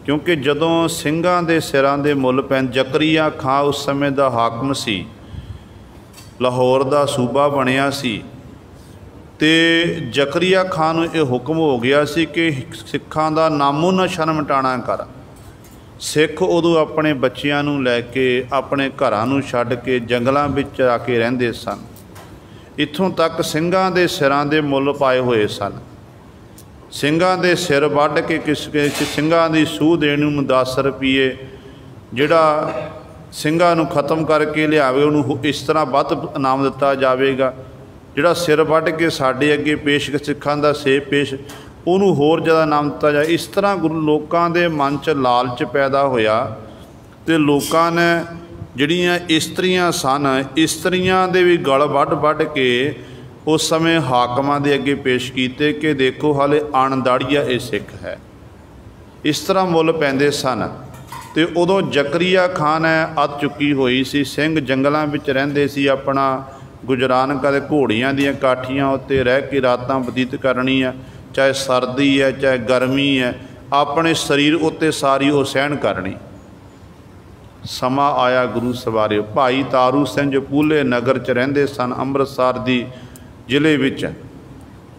क्योंकि जदों ਸਿੰਘਾਂ ਦੇ ਸਿਰਾਂ ਦੇ ਮੁੱਲ ਪੈਣ, ਜ਼ਕਰੀਆ ਖਾਂ उस समय ਦਾ ਹਾਕਮ ਸੀ, ਲਾਹੌਰ ਦਾ ਸੂਬਾ ਬਣਿਆ ਸੀ, ਤੇ ਜ਼ਕਰੀਆ ਖਾਂ ਨੂੰ ਇਹ ਹੁਕਮ ਹੋ ਗਿਆ ਸੀ ਕਿ ਸਿੱਖਾਂ ਦਾ ਨਾਮੋ ਨਿਸ਼ਾਨ ਮਿਟਾਣਾ ਕਰ। ਸਿੱਖ ਉਦੋਂ ਆਪਣੇ ਬੱਚਿਆਂ ਨੂੰ ਲੈ ਕੇ ਆਪਣੇ ਘਰਾਂ ਨੂੰ ਛੱਡ ਕੇ ਜੰਗਲਾਂ ਵਿੱਚ ਆ ਕੇ ਰਹਿੰਦੇ ਸਨ। ਇੱਥੋਂ ਤੱਕ ਸਿੰਘਾਂ ਦੇ ਸਿਰਾਂ ਦੇ ਮੁੱਲ ਪਾਏ ਹੋਏ ਸਨ। ਸਿੰਘਾਂ ਦੇ ਸਿਰ ਵੱਢ ਕੇ ਸਿੰਘਾਂ ਦੀ ਸੂਹ ਦੇਣ ਨੂੰ 10 ਰੁਪਏ, ਜਿਹੜਾ ਸਿੰਘਾਂ ਨੂੰ ਖਤਮ ਕਰਕੇ ਲਿਆਵੇ ਉਹਨੂੰ ਇਸ ਤਰ੍ਹਾਂ ਵੱਧ ਇਨਾਮ ਦਿੱਤਾ ਜਾਵੇਗਾ, ਜਿਹੜਾ ਸਿਰ ਵੱਢ ਕੇ ਸਾਡੇ ਅੱਗੇ ਪੇਸ਼ ਸਿੱਖਾਂ ਦਾ ਸੇਬ ਪੇਸ਼, ਉਹਨੂੰ ਹੋਰ ਜ਼ਿਆਦਾ ਇਨਾਮ ਦਿੱਤਾ ਜਾਏ। ਇਸ ਤਰ੍ਹਾਂ ਗੁਰੂ ਲੋਕਾਂ ਦੇ ਮਨ 'ਚ ਲਾਲਚ ਪੈਦਾ ਹੋਇਆ ਅਤੇ ਲੋਕਾਂ ਨੇ ਜਿਹੜੀਆਂ ਇਸਤਰੀਆਂ ਸਨ, ਇਸਤਰੀਆਂ ਦੇ ਵੀ ਗਲ ਵੱਢ ਕੇ उस समय हाकमां दे अगे पेश किए कि देखो हाले अणदाड़िया ये सिख है। इस तरह मुल पैंदे सन। तो उदों ਜ਼ਕਰੀਆ खां ने अत चुकी हुई सी। सिंह जंगलों में रहिंदे सी, अपना गुजरान कदे घोड़ियां दीयां काठियां उत्ते रह के रातां बतीत करनी है, चाहे सर्दी है चाहे गर्मी है, अपने शरीर उत्ते सारी वो सहन करनी। समा आया गुरु सवारियो, भाई तारू सिंह जो पूले नगर च रहिंदे सन, अमृतसर दी ਜ਼ਿਲ੍ਹੇ ਵਿੱਚ।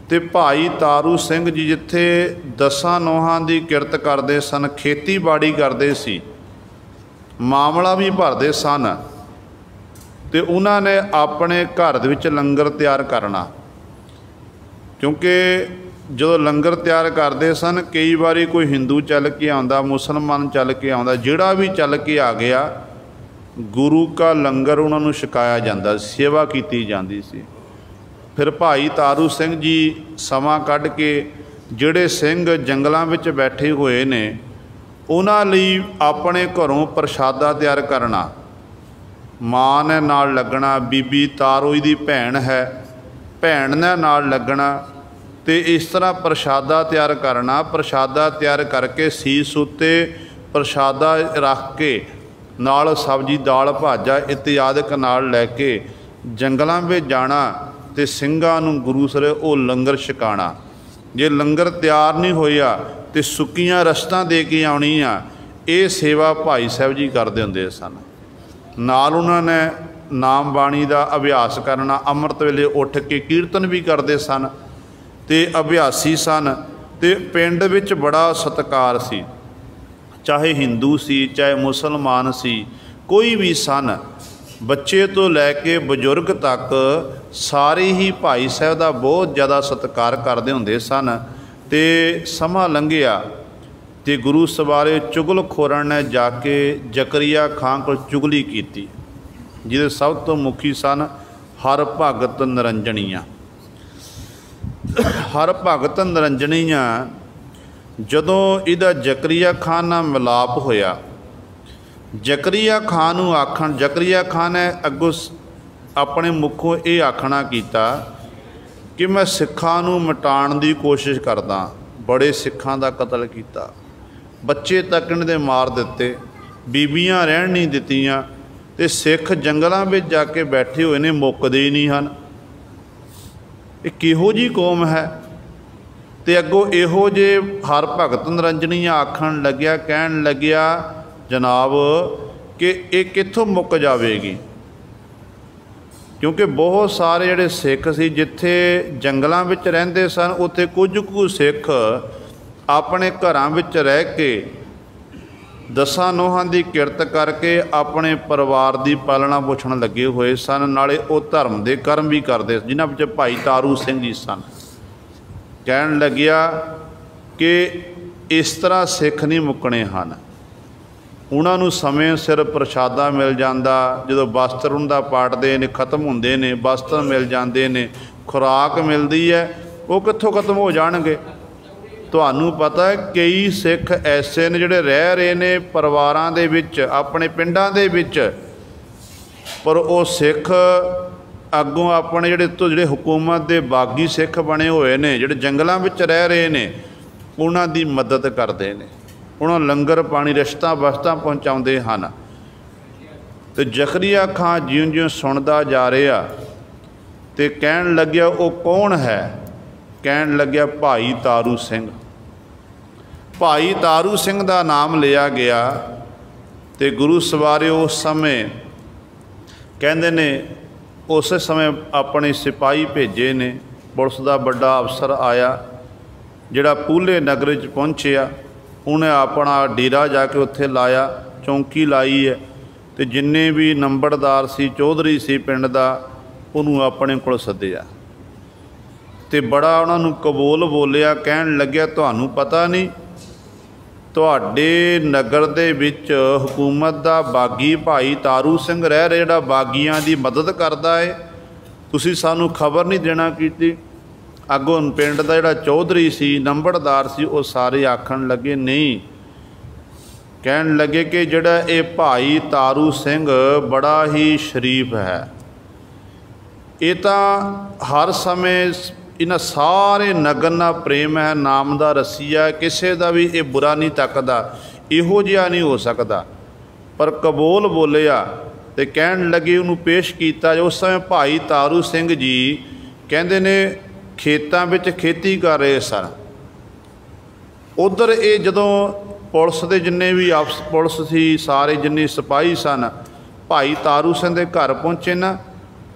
ਤੇ ਭਾਈ ਤਾਰੂ ਸਿੰਘ ਜੀ ਜਿੱਥੇ 10 ਨੋਹਾਂ ਦੀ ਕਿਰਤ ਕਰਦੇ ਸਨ, ਖੇਤੀਬਾੜੀ ਕਰਦੇ ਸੀ, ਮਾਮਲਾ ਵੀ ਭਰਦੇ ਸਨ, ਤੇ ਉਹਨਾਂ ਨੇ ਆਪਣੇ ਘਰ ਦੇ ਵਿੱਚ ਲੰਗਰ ਤਿਆਰ ਕਰਨਾ। ਕਿਉਂਕਿ ਜਦੋਂ ਲੰਗਰ ਤਿਆਰ ਕਰਦੇ ਸਨ, ਕਈ ਵਾਰੀ ਕੋਈ ਹਿੰਦੂ ਚੱਲ ਕੇ ਆਉਂਦਾ, ਮੁਸਲਮਾਨ ਚੱਲ ਕੇ ਆਉਂਦਾ, ਜਿਹੜਾ ਵੀ ਚੱਲ ਕੇ ਆ ਗਿਆ, ਗੁਰੂ ਕਾ ਲੰਗਰ ਉਹਨਾਂ ਨੂੰ ਛਕਾਇਆ ਜਾਂਦਾ, ਸੇਵਾ ਕੀਤੀ ਜਾਂਦੀ ਸੀ। फिर भाई तारू सिंह जी समा कढ़ के जिहड़े सिंह जंगलों में बैठे हुए ने, उन्हां लई अपने घरों प्रशादा तैयार करना, माँ ने नाल लगना, बीबी तारू दी भैन है, भैन ने नाल लगना, तो इस तरह प्रशादा तैयार करना। प्रशादा तैयार करके सीस उत्ते प्रशादा रख के नाल सब्जी दाल भाजा इत्यादि नाल लैके जंगलों में जाना ते ਸਿੰਘਾਂ ਨੂੰ गुरु सर वो लंगर छकाना। जे लंगर तैयार नहीं होया तो सुक्कियां रस्तां दे के आउणियां, ये सेवा भाई साहब जी करते हुंदे सन। नाल उन्होंने नाम बाणी का अभ्यास करना, अमृत वेले उठ के कीर्तन भी करते सन, ते अभ्यासी सन, ते पिंड विच बड़ा सत्कार सी, चाहे हिंदू सी चाहे मुसलमान सी, कोई भी सन, बच्चे तो लैके बजुर्ग तक सारे ही भाई साहब का बहुत ज़्यादा सत्कार करते होंदे सन। ते समा लंघिया ते गुरु सवारे चुगलखोरां ने जाके ਜ਼ਕਰੀਆ खां को चुगली की, जिहदे सब तो मुखी सन हर भगत निरंजनीया। हर भगत निरंजनीया जदों इहदा ਜ਼ਕਰੀਆ खां नाल मिलाप होया, ਜ਼ਕਰੀਆ ਖਾਂ ਨੂੰ आखण, ਜ਼ਕਰੀਆ ਖਾਂ ने अगों अपने मुखों ये आखना किया कि मैं सिखां नूं मिटाण दी कोशिश करदा, बड़े सिखां दा कतल किया, बच्चे तक इन्हां दे मार दिते, बीबियां रहन नहीं दित्तियां, ते सिख जंगलों में जाके बैठे हुए ने, मुकदे ही नहीं हन। ये किहो जी कौम है? ते अगों इहो जे हर भगत निरंजनीया आखण लग्या, कहन लग्या जनाब कि ये कित्थों मुक जाएगी, क्योंकि बहुत सारे जिहड़े सिख सी जिथे जंगलों में रहिंदे सन, उत्थे कुछ कुछ सिख ਆਪਣੇ ਘਰਾਂ ਵਿੱਚ ਰਹਿ ਕੇ ਦਸਾਂ ਨੋਹਾਂ ਦੀ ਕਿਰਤ ਕਰਕੇ ਆਪਣੇ ਪਰਿਵਾਰ ਦੀ ਪਾਲਣਾ ਪੋਸ਼ਣ ਲੱਗੇ ਹੋਏ ਸਨ। ਨਾਲੇ ਉਹ ਧਰਮ ਦੇ ਕਰਮ ਵੀ ਕਰਦੇ, ਜਿਨ੍ਹਾਂ ਵਿੱਚ ਭਾਈ ਤਾਰੂ ਸਿੰਘ ਜੀ ਸਨ। ਕਹਿਣ ਲੱਗਿਆ ਕਿ ਇਸ ਤਰ੍ਹਾਂ ਸਿੱਖ ਨਹੀਂ ਮੁੱਕਣੇ ਹਨ। ਉਹਨਾਂ ਨੂੰ ਸਮੇਂ ਸਿਰ ਪ੍ਰਸ਼ਾਦਾ ਮਿਲ ਜਾਂਦਾ, ਜਦੋਂ ਵਸਤਰ ਉਹਨਾਂ ਦਾ ਪਾਟਦੇ ਨੇ ਖਤਮ ਹੁੰਦੇ ਨੇ, ਵਸਤਰ ਮਿਲ ਜਾਂਦੇ ਨੇ, ਖੁਰਾਕ ਮਿਲਦੀ ਹੈ, ਉਹ ਕਿੱਥੋਂ ਖਤਮ ਹੋ ਜਾਣਗੇ। ਤੁਹਾਨੂੰ ਪਤਾ ਹੈ ਕਈ ਸਿੱਖ ਐਸੇ ਨੇ ਜਿਹੜੇ ਰਹਿ ਰਹੇ ਨੇ ਪਰਿਵਾਰਾਂ ਦੇ ਵਿੱਚ, ਆਪਣੇ ਪਿੰਡਾਂ ਦੇ ਵਿੱਚ, ਪਰ ਉਹ ਸਿੱਖ ਅੱਗੋਂ ਆਪਣੇ ਜਿਹੜੇ ਹਕੂਮਤ ਦੇ ਬਾਗੀ ਸਿੱਖ ਬਣੇ ਹੋਏ ਨੇ, ਜਿਹੜੇ ਜੰਗਲਾਂ ਵਿੱਚ ਰਹਿ ਰਹੇ ਨੇ, ਉਹਨਾਂ ਦੀ ਮਦਦ ਕਰਦੇ ਨੇ, ਉਹਨਾਂ ਨੂੰ ਲੰਗਰ ਪਾਣੀ ਰਸਤਾ ਬਸਤਾ ਪਹੁੰਚਾਉਂਦੇ ਹਨ। ਅਤੇ ਜ਼ਕਰੀਆ ਖਾਂ ਜਿਉਂ-ਜਿਉਂ ਸੁਣਦਾ ਜਾ ਰਿਹਾ ਅਤੇ ਕਹਿਣ ਲੱਗਿਆ ਉਹ ਕੌਣ ਹੈ। ਕਹਿਣ ਲੱਗਿਆ ਭਾਈ ਤਾਰੂ ਸਿੰਘ। ਭਾਈ ਤਾਰੂ ਸਿੰਘ ਦਾ ਨਾਮ ਲਿਆ ਗਿਆ ਅਤੇ ਗੁਰੂ ਸਵਾਰੇ ਉਸ ਸਮੇਂ ਕਹਿੰਦੇ ਨੇ, ਉਸੇ ਸਮੇਂ ਆਪਣੇ ਸਿਪਾਹੀ ਭੇਜੇ ਨੇ। ਪੁਲਿਸ ਦਾ ਵੱਡਾ ਅਫਸਰ ਆਇਆ ਜਿਹੜਾ ਪੂਲੇ ਨਗਰ 'ਚ ਪਹੁੰਚਿਆ। ਉਹਨੇ ਆਪਣਾ ਡੇਰਾ ਜਾ ਕੇ ਉੱਥੇ ਲਾਇਆ, ਚੌਂਕੀ ਲਾਈ ਹੈ, ਅਤੇ ਜਿੰਨੇ ਵੀ ਨੰਬਰਦਾਰ ਸੀ, ਚੌਧਰੀ ਸੀ ਪਿੰਡ ਦਾ, ਉਹਨੂੰ ਆਪਣੇ ਕੋਲ ਸੱਦਿਆ ਅਤੇ ਬੜਾ ਉਹਨਾਂ ਨੂੰ ਕਬੂਲ ਬੋਲਿਆ। ਕਹਿਣ ਲੱਗਿਆ ਤੁਹਾਨੂੰ ਪਤਾ ਨਹੀਂ, ਤੁਹਾਡੇ ਨਗਰ ਦੇ ਵਿੱਚ ਹਕੂਮਤ ਦਾ ਬਾਗੀ ਭਾਈ ਤਾਰੂ ਸਿੰਘ ਰਹਿ ਰਿਹਾ, ਜਿਹੜਾ ਬਾਗੀਆਂ ਦੀ ਮਦਦ ਕਰਦਾ ਹੈ, ਤੁਸੀਂ ਸਾਨੂੰ ਖਬਰ ਨਹੀਂ ਦੇਣਾ ਕੀਤੀ। ਅੱਗੋਂ ਪਿੰਡ ਦਾ ਜਿਹੜਾ ਚੌਧਰੀ ਸੀ, ਨੰਬਰਦਾਰ ਸੀ, ਉਹ ਸਾਰੇ ਆਖਣ ਲੱਗੇ ਨਹੀਂ। ਕਹਿਣ ਲੱਗੇ ਕਿ ਜਿਹੜਾ ਇਹ ਭਾਈ ਤਾਰੂ ਸਿੰਘ ਬੜਾ ਹੀ ਸ਼ਰੀਫ ਹੈ, ਇਹ ਤਾਂ ਹਰ ਸਮੇਂ ਇਹਨਾਂ ਸਾਰੇ ਨਗਰ ਨਾਲ ਪ੍ਰੇਮ ਹੈ, ਨਾਮ ਦਾ ਰੱਸੀਆ, ਕਿਸੇ ਦਾ ਵੀ ਇਹ ਬੁਰਾ ਨਹੀਂ ਤੱਕਦਾ, ਇਹੋ ਜਿਹਾ ਨਹੀਂ ਹੋ ਸਕਦਾ। ਪਰ ਕਬੂਲ ਬੋਲਿਆ ਅਤੇ ਕਹਿਣ ਲੱਗੇ ਉਹਨੂੰ ਪੇਸ਼ ਕੀਤਾ। ਉਸ ਸਮੇਂ ਭਾਈ ਤਾਰੂ ਸਿੰਘ ਜੀ ਕਹਿੰਦੇ ਨੇ ਖੇਤਾਂ ਵਿੱਚ ਖੇਤੀ ਕਰ ਰਹੇ ਸਨ। ਉੱਧਰ ਇਹ ਜਦੋਂ ਪੁਲਿਸ ਦੇ ਜਿੰਨੇ ਵੀ ਪੁਲਿਸ ਸੀ, ਸਾਰੇ ਜਿੰਨੇ ਸਿਪਾਹੀ ਸਨ, ਭਾਈ ਤਾਰੂ ਸਿੰਘ ਦੇ ਘਰ ਪਹੁੰਚੇ ਨਾ,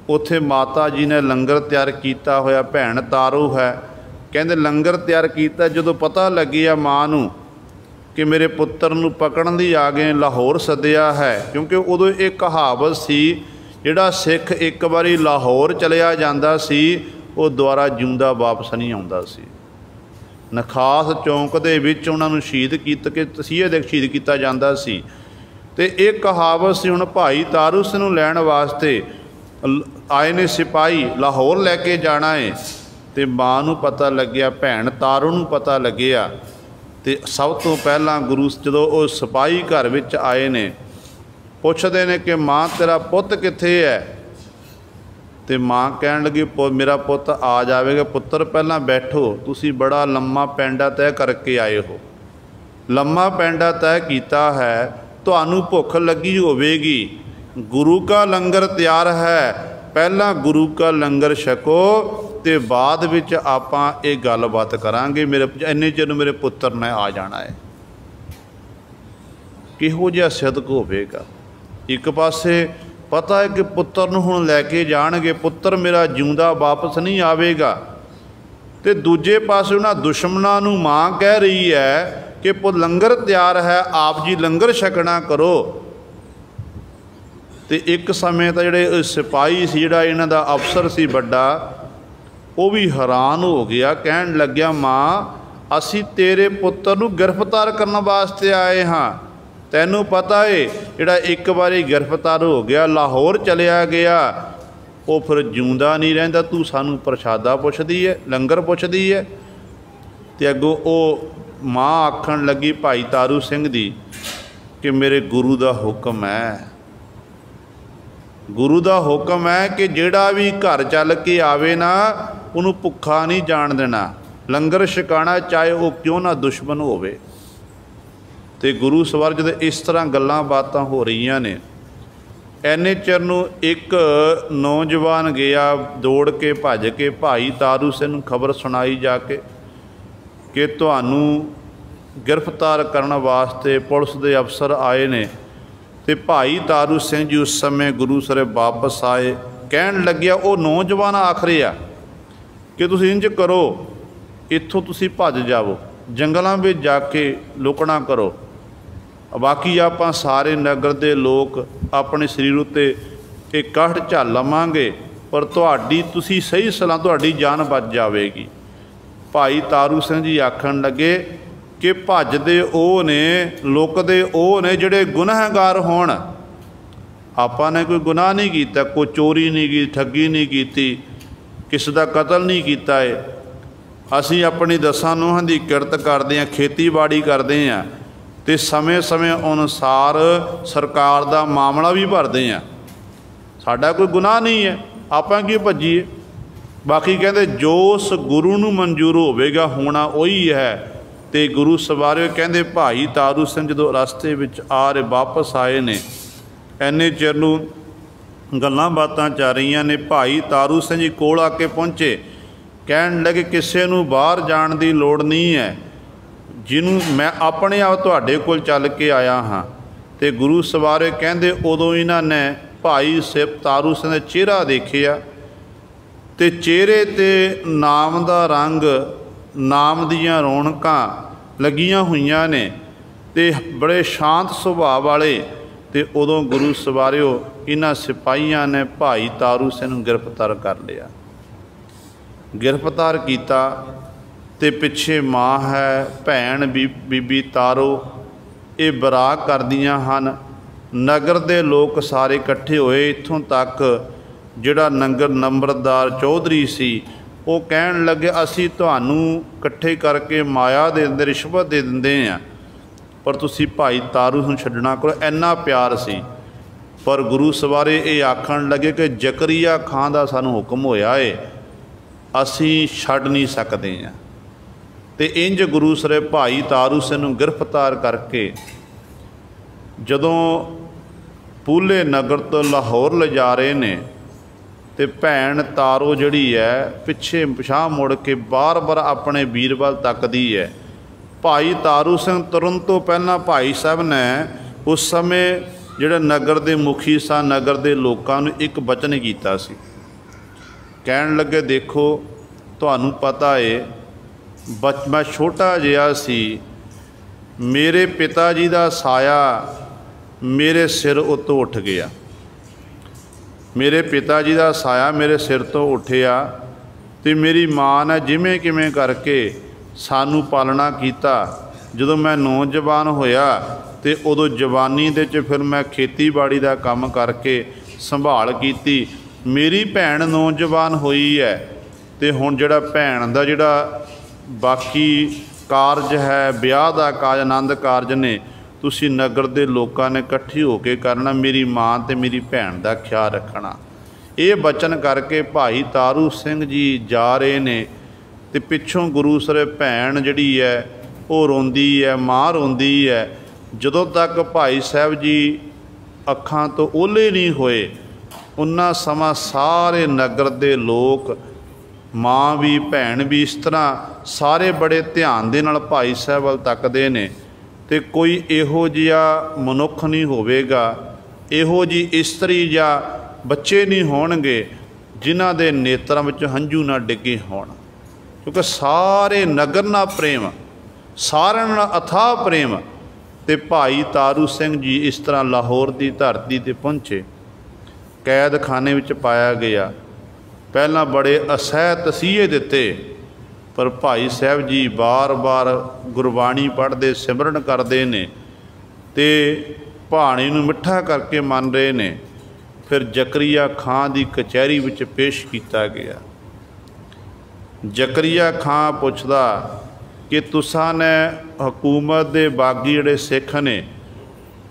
ਉੱਥੇ ਮਾਤਾ ਜੀ ਨੇ ਲੰਗਰ ਤਿਆਰ ਕੀਤਾ ਹੋਇਆ, ਭੈਣ ਤਾਰੂ ਹੈ, ਕਹਿੰਦੇ ਲੰਗਰ ਤਿਆਰ ਕੀਤਾ। ਜਦੋਂ ਪਤਾ ਲੱਗਿਆ ਮਾਂ ਨੂੰ ਕਿ ਮੇਰੇ ਪੁੱਤਰ ਨੂੰ ਪਕੜਨ ਲਈ ਆ ਗਏ, ਲਾਹੌਰ ਸੱਦਿਆ ਹੈ, ਕਿਉਂਕਿ ਉਦੋਂ ਇਹ ਕਹਾਵਤ ਸੀ ਜਿਹੜਾ ਸਿੱਖ ਇੱਕ ਵਾਰੀ ਲਾਹੌਰ ਚਲਿਆ ਜਾਂਦਾ ਸੀ ਉਹ ਦੁਬਾਰਾ ਜਿਉਂਦਾ ਵਾਪਸ ਨਹੀਂ ਆਉਂਦਾ ਸੀ। ਨਖਾਸ ਚੌਂਕ ਦੇ ਵਿੱਚ ਉਹਨਾਂ ਨੂੰ ਸ਼ਹੀਦ ਕੀਤਾ ਕਿ ਤਸੀਹੇ ਦੇ ਸ਼ਹੀਦ ਕੀਤਾ ਜਾਂਦਾ ਸੀ। ਅਤੇ ਇਹ ਕਹਾਵਤ ਸੀ। ਹੁਣ ਭਾਈ ਤਾਰੂ ਸਿੰਘ ਨੂੰ ਲੈਣ ਵਾਸਤੇ ਆਏ ਨੇ ਸਿਪਾਹੀ, ਲਾਹੌਰ ਲੈ ਕੇ ਜਾਣਾ ਹੈ, ਅਤੇ ਮਾਂ ਨੂੰ ਪਤਾ ਲੱਗਿਆ, ਭੈਣ ਤਾਰੂ ਨੂੰ ਪਤਾ ਲੱਗਿਆ। ਅਤੇ ਸਭ ਤੋਂ ਪਹਿਲਾਂ ਗੁਰੂ ਜਦੋਂ ਉਹ ਸਿਪਾਹੀ ਘਰ ਵਿੱਚ ਆਏ ਨੇ, ਪੁੱਛਦੇ ਨੇ ਕਿ ਮਾਂ ਤੇਰਾ ਪੁੱਤ ਕਿੱਥੇ ਹੈ। ਅਤੇ ਮਾਂ ਕਹਿਣ ਲੱਗੀ ਮੇਰਾ ਪੁੱਤ ਆ ਜਾਵੇਗਾ। ਪੁੱਤਰ ਪਹਿਲਾਂ ਬੈਠੋ, ਤੁਸੀਂ ਬੜਾ ਲੰਮਾ ਪੈਂਡਾ ਤੈਅ ਕਰਕੇ ਆਏ ਹੋ, ਲੰਮਾ ਪੈਂਡਾ ਤੈਅ ਕੀਤਾ ਹੈ, ਤੁਹਾਨੂੰ ਭੁੱਖ ਲੱਗੀ ਹੋਵੇਗੀ, ਗੁਰੂ ਕਾ ਲੰਗਰ ਤਿਆਰ ਹੈ, ਪਹਿਲਾਂ ਗੁਰੂ ਕਾ ਲੰਗਰ ਛਕੋ ਅਤੇ ਬਾਅਦ ਵਿੱਚ ਆਪਾਂ ਇਹ ਗੱਲਬਾਤ ਕਰਾਂਗੇ। ਮੇਰੇ ਇੰਨੇ ਚਿਰ ਨੂੰ ਮੇਰੇ ਪੁੱਤਰ ਨੇ ਆ ਜਾਣਾ ਹੈ। ਕਿਹੋ ਜਿਹਾ ਸਿਦਕ ਹੋਵੇਗਾ। ਇੱਕ ਪਾਸੇ ਪਤਾ ਹੈ ਕਿ ਪੁੱਤਰ ਨੂੰ ਹੁਣ ਲੈ ਕੇ ਜਾਣਗੇ, ਪੁੱਤਰ ਮੇਰਾ ਜਿਉਂਦਾ ਵਾਪਸ ਨਹੀਂ ਆਵੇਗਾ, ਅਤੇ ਦੂਜੇ ਪਾਸੇ ਉਹਨਾਂ ਦੁਸ਼ਮਣਾਂ ਨੂੰ ਮਾਂ ਕਹਿ ਰਹੀ ਹੈ ਕਿ ਲੰਗਰ ਤਿਆਰ ਹੈ, ਆਪ ਜੀ ਲੰਗਰ ਛਕਣਾ ਕਰੋ। ਅਤੇ ਇੱਕ ਸਮੇਂ ਤਾਂ ਜਿਹੜੇ ਸਿਪਾਹੀ ਸੀ, ਜਿਹੜਾ ਇਹਨਾਂ ਦਾ ਅਫਸਰ ਸੀ ਵੱਡਾ, ਉਹ ਵੀ ਹੈਰਾਨ ਹੋ ਗਿਆ। ਕਹਿਣ ਲੱਗਿਆ ਮਾਂ ਅਸੀਂ ਤੇਰੇ ਪੁੱਤਰ ਨੂੰ ਗ੍ਰਿਫਤਾਰ ਕਰਨ ਵਾਸਤੇ ਆਏ ਹਾਂ, ਤੈਨੂੰ ਪਤਾ ਏ ਜਿਹੜਾ ਇੱਕ ਵਾਰੀ ਗ੍ਰਿਫਤਾਰ ਹੋ ਗਿਆ, ਲਾਹੌਰ ਚਲਿਆ ਗਿਆ, ਉਹ ਫਿਰ ਜਿਉਂਦਾ ਨਹੀਂ ਰਹਿੰਦਾ, ਤੂੰ ਸਾਨੂੰ ਪ੍ਰਸ਼ਾਦਾ ਪੁੱਛਦੀ ਹੈ, ਲੰਗਰ ਪੁੱਛਦੀ ਹੈ। ਅਤੇ ਅੱਗੋਂ ਉਹ ਮਾਂ ਆਖਣ ਲੱਗੀ ਭਾਈ ਤਾਰੂ ਸਿੰਘ ਦੀ ਕਿ ਮੇਰੇ ਗੁਰੂ ਦਾ ਹੁਕਮ ਹੈ, ਗੁਰੂ ਦਾ ਹੁਕਮ ਹੈ ਕਿ ਜਿਹੜਾ ਵੀ ਘਰ ਚੱਲ ਕੇ ਆਵੇ ਨਾ, ਉਹਨੂੰ ਭੁੱਖਾ ਨਹੀਂ ਜਾਣ ਦੇਣਾ, ਲੰਗਰ ਛਕਾਉਣਾ, ਚਾਹੇ ਉਹ ਕਿਉਂ ਨਾ ਦੁਸ਼ਮਣ ਹੋਵੇ। ਅਤੇ ਗੁਰੂ ਸਵਾਰ ਜਦੋਂ ਇਸ ਤਰ੍ਹਾਂ ਗੱਲਾਂ ਬਾਤਾਂ ਹੋ ਰਹੀਆਂ ਨੇ, ਐਨੇ ਚਿਰ ਨੂੰ ਇੱਕ ਨੌਜਵਾਨ ਗਿਆ ਦੌੜ ਕੇ ਭੱਜ ਕੇ ਭਾਈ ਤਾਰੂ ਸਿੰਘ ਨੂੰ ਖਬਰ ਸੁਣਾਈ ਜਾ ਕੇ ਕਿ ਤੁਹਾਨੂੰ ਗ੍ਰਿਫਤਾਰ ਕਰਨ ਵਾਸਤੇ ਪੁਲਿਸ ਦੇ ਅਫਸਰ ਆਏ ਨੇ। ਅਤੇ ਭਾਈ ਤਾਰੂ ਸਿੰਘ ਜੀ ਉਸ ਸਮੇਂ ਗੁਰੂ ਸਾਹਿਬ ਵਾਪਸ ਆਏ। ਕਹਿਣ ਲੱਗਿਆ ਉਹ ਨੌਜਵਾਨ ਆਖ ਰਿਹਾ ਕਿ ਤੁਸੀਂ ਇੰਝ ਕਰੋ, ਇੱਥੋਂ ਤੁਸੀਂ ਭੱਜ ਜਾਵੋ, जंगलों में जाके लुकना करो। बाकी आप सारे नगर के लोग अपने शरीर उत्ते एक कहट झल लवांगे, पर तुहाडी तुसी सही सलाह तुहाडी जान बच जाएगी। भाई तारू सिंह जी आखन लगे कि भजदे ओ ने लुकदे ओ ने जिहड़े गुनाहगार होण। आपां ने कोई गुनाह नहीं किया, कोई चोरी नहीं की, ठगी नहीं की, किसी का कतल नहीं किया है। असी अपनी 10 नूहां दी किरत करते हैं, खेतीबाड़ी करते हैं, तो समय समय अनुसार सरकार का मामला भी भरते हैं। साडा कोई गुनाह नहीं है, आपां क्यों भजीए। बाकी कहते जो उस गुरु नूं मंजूर होवेगा होना वही है। तो गुरु सवारे कहते भाई तारू सिंह जो रस्ते विच आ रहे वापस आए ने, इन्ने चिर नूं गल्लां बातां चल रहीआं ने। भाई तारू सिंह जी कोल आके पहुँचे, कहण लगे किसी नूं बाहर जाण दी लोड़ नहीं है, जिन्हों मैं अपने आप तुहाडे कोल चल के आया हाँ। तो गुरु सवारे कहते उदों इन्हां ने भाई सिर तारू सिंह का चेहरा देखिया, तो चेहरे ते नाम का रंग, नाम दियां रौनकां लगियां हुईयां ने, ते बड़े शांत सुभाव वाले। तो उदों गुरु सवारिओ इन्हां सिपाहियां ने भाई तारू सिंह नूं गिरफ्तार कर लिया। गिरफ्तार किया तो पिछे माँ है, भैन बीबी तारो, ये बराग करदियां हन। नगर दे लोग सारे इकट्ठे होए। इत्थों तक जिहड़ा नगर नंबरदार चौधरी सी वो कहण लगे असी तुहानू इकट्ठे करके माया दे दिंदे, रिश्वत दे दिंदे आ, पर तुसी भाई तारू नूं छड्डना करो। इन्ना प्यार सी। पर गुरु सवारे ये आखण लगे कि जकरिया खां दा सानू हुक्म होया है, असी छड्ड नहीं सकते हैं। तो इंज गुरु सरे भाई तारू सिंह नूं गिरफ्तार करके जदों पूले नगर तो लाहौर ले जा रहे ने, तो भैन तारो जिहड़ी है पिछे पिछां मुड़ के बार बार अपने वीर वल तकदी है। भाई तारू सिंह तुरन तो पहला भाई साहब ने उस समय जिहड़े नगर के मुखी सन, नगर के लोगों नूं एक वचन कीता सी। कहण लगे देखो तुहानूं पता है मैं छोटा जिहा सी, मेरे पिता जी का साया मेरे सिर उत्तों उठ गया। मेरे पिता जी का साया मेरे सिर तो उठिया, तो मेरी माँ ने जिमें किमें करके सानू पालना किया। जदों मैं नौजवान होया तो उदों जवानी दे च फिर मैं खेतीबाड़ी का काम करके संभाल की। मेरी भैन नौजवान हुई है, तो हुण जिहड़ा भैन दा जिहड़ा बाकी कारज है, ब्याह का कारज, आनंद कारज ने तुसी नगर के लोगों ने इकट्ठी होकर करना। मेरी माँ तो मेरी भैन का ख्याल रखना। ये बचन करके भाई तारू सिंह जी जा रहे ने, तो पिछों गुरु सरे भैन जिहड़ी है वो रोंदी है, माँ रोंदी है। जदों तक भाई साहब जी अखां तो ओले नहीं होए, उन्ना समा सारे नगर के लोग, माँ भी भैन भी, इस तरह सारे बड़े ध्यान दे नाल भाई साहब वल तकदे ने। तो कोई इहो जिहा मनुख नहीं होवेगा, इहो जी इस्त्री या बच्चे नहीं होणगे जिन्हां दे नेत्रां विच हंझू ना डिगे होण, क्योंकि सारे नगर नाल प्रेम, सारिਆਂ नाल अथाह प्रेम। तो भाई तारू सिंह जी इस तरह लाहौर की धरती पर पहुँचे, कैद खाने में पाया गया। पहला बड़े असह तसीहे दिते, पर भाई साहब जी बार बार गुरबाणी पढ़ते सिमरन करते ने, तो भाणी नूं मिठा करके मन रहे ने। फिर जकरिया खां की कचहरी में पेश किया गया। जकरिया खां पुछदा कि तुसां ने हुकूमत के बागी जिहड़े सिख ने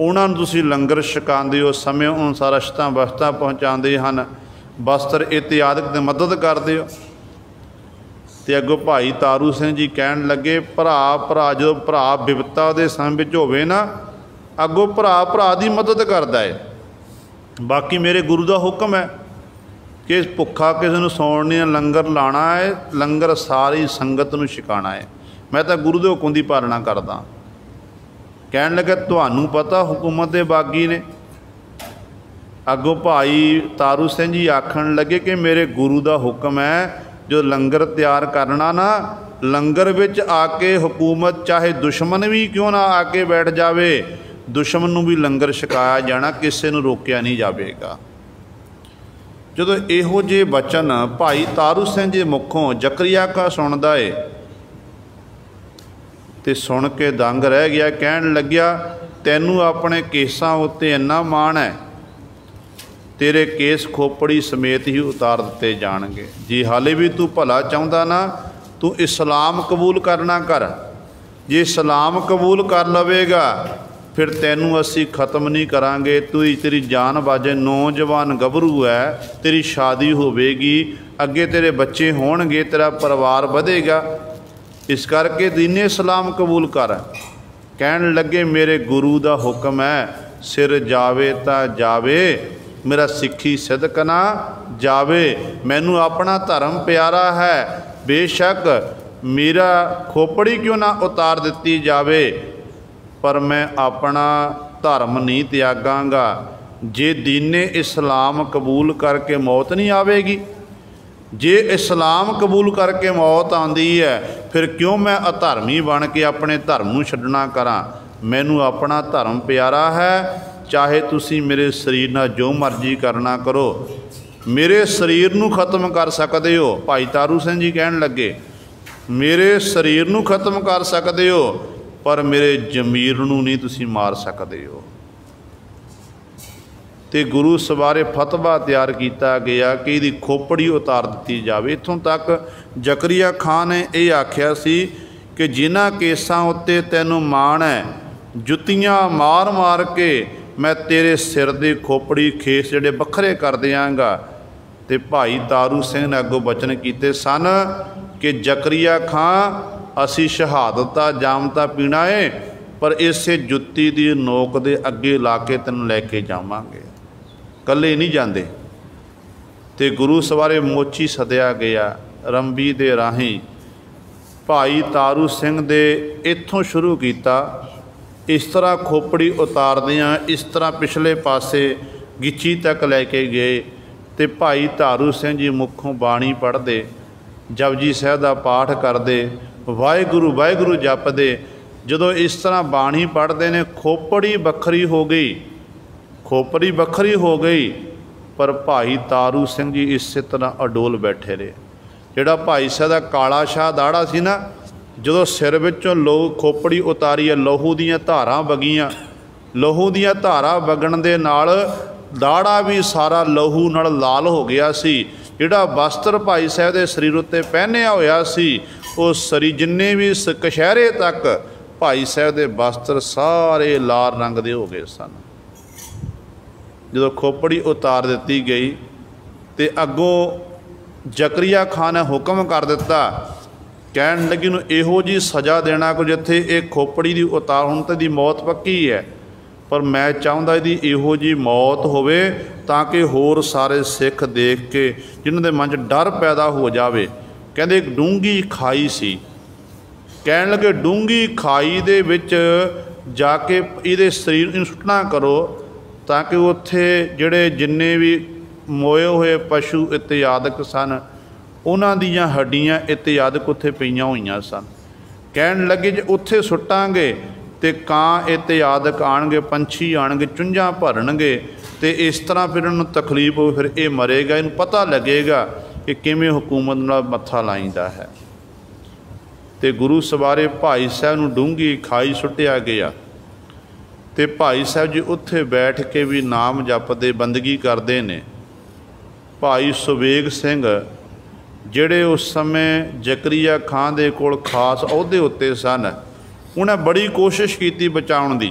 उन्हां नूं तुसीं लंगर छकांदे हो, समय अनुसार अशतां वस्तां पहुँचाते हैं, वस्त्र इत्यादि की मदद करते हो। तो अगों भाई तारू सिंह जी कहण लगे भरा भरा जो भरा विपता के समय होवे ना, अगों भरा भरा की मदद करता है। बाकी मेरे गुरु का हुक्म है कि भुखा किसी नूं सौण नहीं, लंगर लाना है, लंगर सारी संगत नूं छकाना है। मैं तो गुरु के हुक्म की पालना करदा। कहण लगे तुहानूं पता हुकूमत के बागी ने। अगों भाई तारू सिंह जी आखण लगे कि मेरे गुरु का हुक्म है जो लंगर तैयार करना ना, लंगर विच आके हुकूमत चाहे दुश्मन भी क्यों ना आके बैठ जावे, दुश्मन नूं भी लंगर छकाया जाना, किसी नूं रोकिया नहीं जाएगा। जदों इहो जे बचन भाई तारू सिंह जी मुखों जकरिया का सुनदा है ते सुन के दंग रह गया। कहन लग्या, तैनू अपने केसां उत्ते इन्ना माण है, तेरे केस खोपड़ी समेत ही उतार दिते जाणगे। जे हाले भी तू भला चाहुंदा ना, तू इस्लाम कबूल करना कर। जे इस्लाम कबूल कर लवेगा फिर तैनू असी ख़त्म नहीं करांगे। तू तेरी जान बाजे, नौजवान गभरू है, तेरी शादी होवेगी, अगे तेरे बच्चे होणगे, तेरा परिवार बढ़ेगा, इस करके दीने इस्लाम कबूल कर। कहन लगे, मेरे गुरु दा हुक्म है, सिर जावे तां जावे, मेरा सिक्खी सिदक ना जावे। मैनू अपना धर्म प्यारा है, बेशक मेरा खोपड़ी क्यों ना उतार दिती जावे, पर मैं अपना धर्म नहीं त्यागांगा। जे दीने इस्लाम कबूल करके मौत नहीं आवेगी, जे इस्लाम कबूल करके मौत आंदी है, फिर क्यों मैं अधर्मी बन के अपने धर्म नूं छड्डना करां। मैनू अपना धर्म प्यारा है, चाहे तुसी मेरे शरीर नाल जो मर्जी करना करो, मेरे शरीर नूं खत्म कर सकते हो। भाई तारू सिंह जी कहन लगे, मेरे शरीर नूं खत्म कर सकते हो, पर मेरे जमीर नूं नहीं तुसी मार सकते हो। तो गुरु सवारे फतवा तैयार किया गया कि इहदी खोपड़ी उतार दी जाए। इत्थों तक जकरिया खान ने यह आख्या सी कि जिन्हां केसां उत्ते तैनूं माण है, जुत्तियां मार मार के मैं तेरे सिर दी खोपड़ी खेस जिहड़े वखरे कर दियांगा। ते भाई तारू सिंह ने अगों बचन कीते सन कि जकरिया खां, असी शहादत दा जाम तां पीना है, पर इसे जुत्ती दी नोक दे अगे ला के तैनूं लैके जावांगे, कल्ले नहीं जांदे। ते गुरु सवारे मोची सद्या गया। रंबी दे राहीं भाई तारू सिंह दे इत्थों शुरू किया। इस तरह खोपड़ी उतारदियाँ इस तरह पिछले पासे गिची तक लैके गए। तो भाई तारू सिंह जी मुखों बाणी पढ़ते, जपजी साहिब का पाठ करते, वाहिगुरू जपते। जदों इस तरह बाणी पढ़ते ने, खोपड़ी बखरी हो गई, खोपड़ी बखरी हो गई, पर भाई तारू सिंह जी इस तरह अडोल बैठे रहे। जिहड़ा भाई साहब का काला शाह दाड़ा सी ना, जदों सिर विचों लहू खोपड़ी उतारी है, लहू दीयां धारां वगियां, लहू दीयां धारां वगण दे नाल दाड़ा भी सारा लहू नाल लाल हो गया सी। जिहड़ा वस्त्र भाई साहब के शरीर उत्ते पहनिया होया सी, वो सरी जिन्ने भी कशहरे तक भाई साहब के वस्त्र सारे लाल रंग दे हो गए सन। जदों खोपड़ी उतार दी गई तो अगों जकरिया खान ने हुक्म कर दिता, कहन लगी नूं इहो जी सज़ा देना को जिथे एक खोपड़ी की उतार, हुण तो दी मौत पक्की है, पर मैं चाहुंदा इहदी इहो जी मौत होवे ताकि होर सारे सिख देख के जिन्हां दे मन च डर पैदा हो जावे। कहंदे एक डूंगी खाई सी, कहन लगे डूंगी खाई दे विच जाके इहदे शरीर नूं सुੱਟਣਾ करो, ताकि उत्थे जिहड़े जिन्ने भी मोए हुए पशु इत्यादक सन, उन्हां दीयां हड्डियां इत्यादक उत्थे पईयां होईयां सन। कहन लगे जे उत्थे सुੱਟਾਂਗੇ तो कां इत्यादक आणगे, पंछी आणगे, चुंझां भरनगे, तो इस तरह फिर इन्हूं तकलीफ हो, फिर ये मरेगा, इन्हूं पता लगेगा कि किवें हुकूमत नाल मत्था लाइंदा है। तो गुरु सवारे भाई साहब नूं डूंगी खाई सुੱਟਿਆ गया। तो भाई साहब जी उत्थे बैठ के भी नाम जपते बंदगी करते ने। भाई सुबेग सिंह जिहड़े उस समय जकरिया खान दे कोल खास अहुदे उत्ते सन, उन्हें बड़ी कोशिश की बचाउण दी,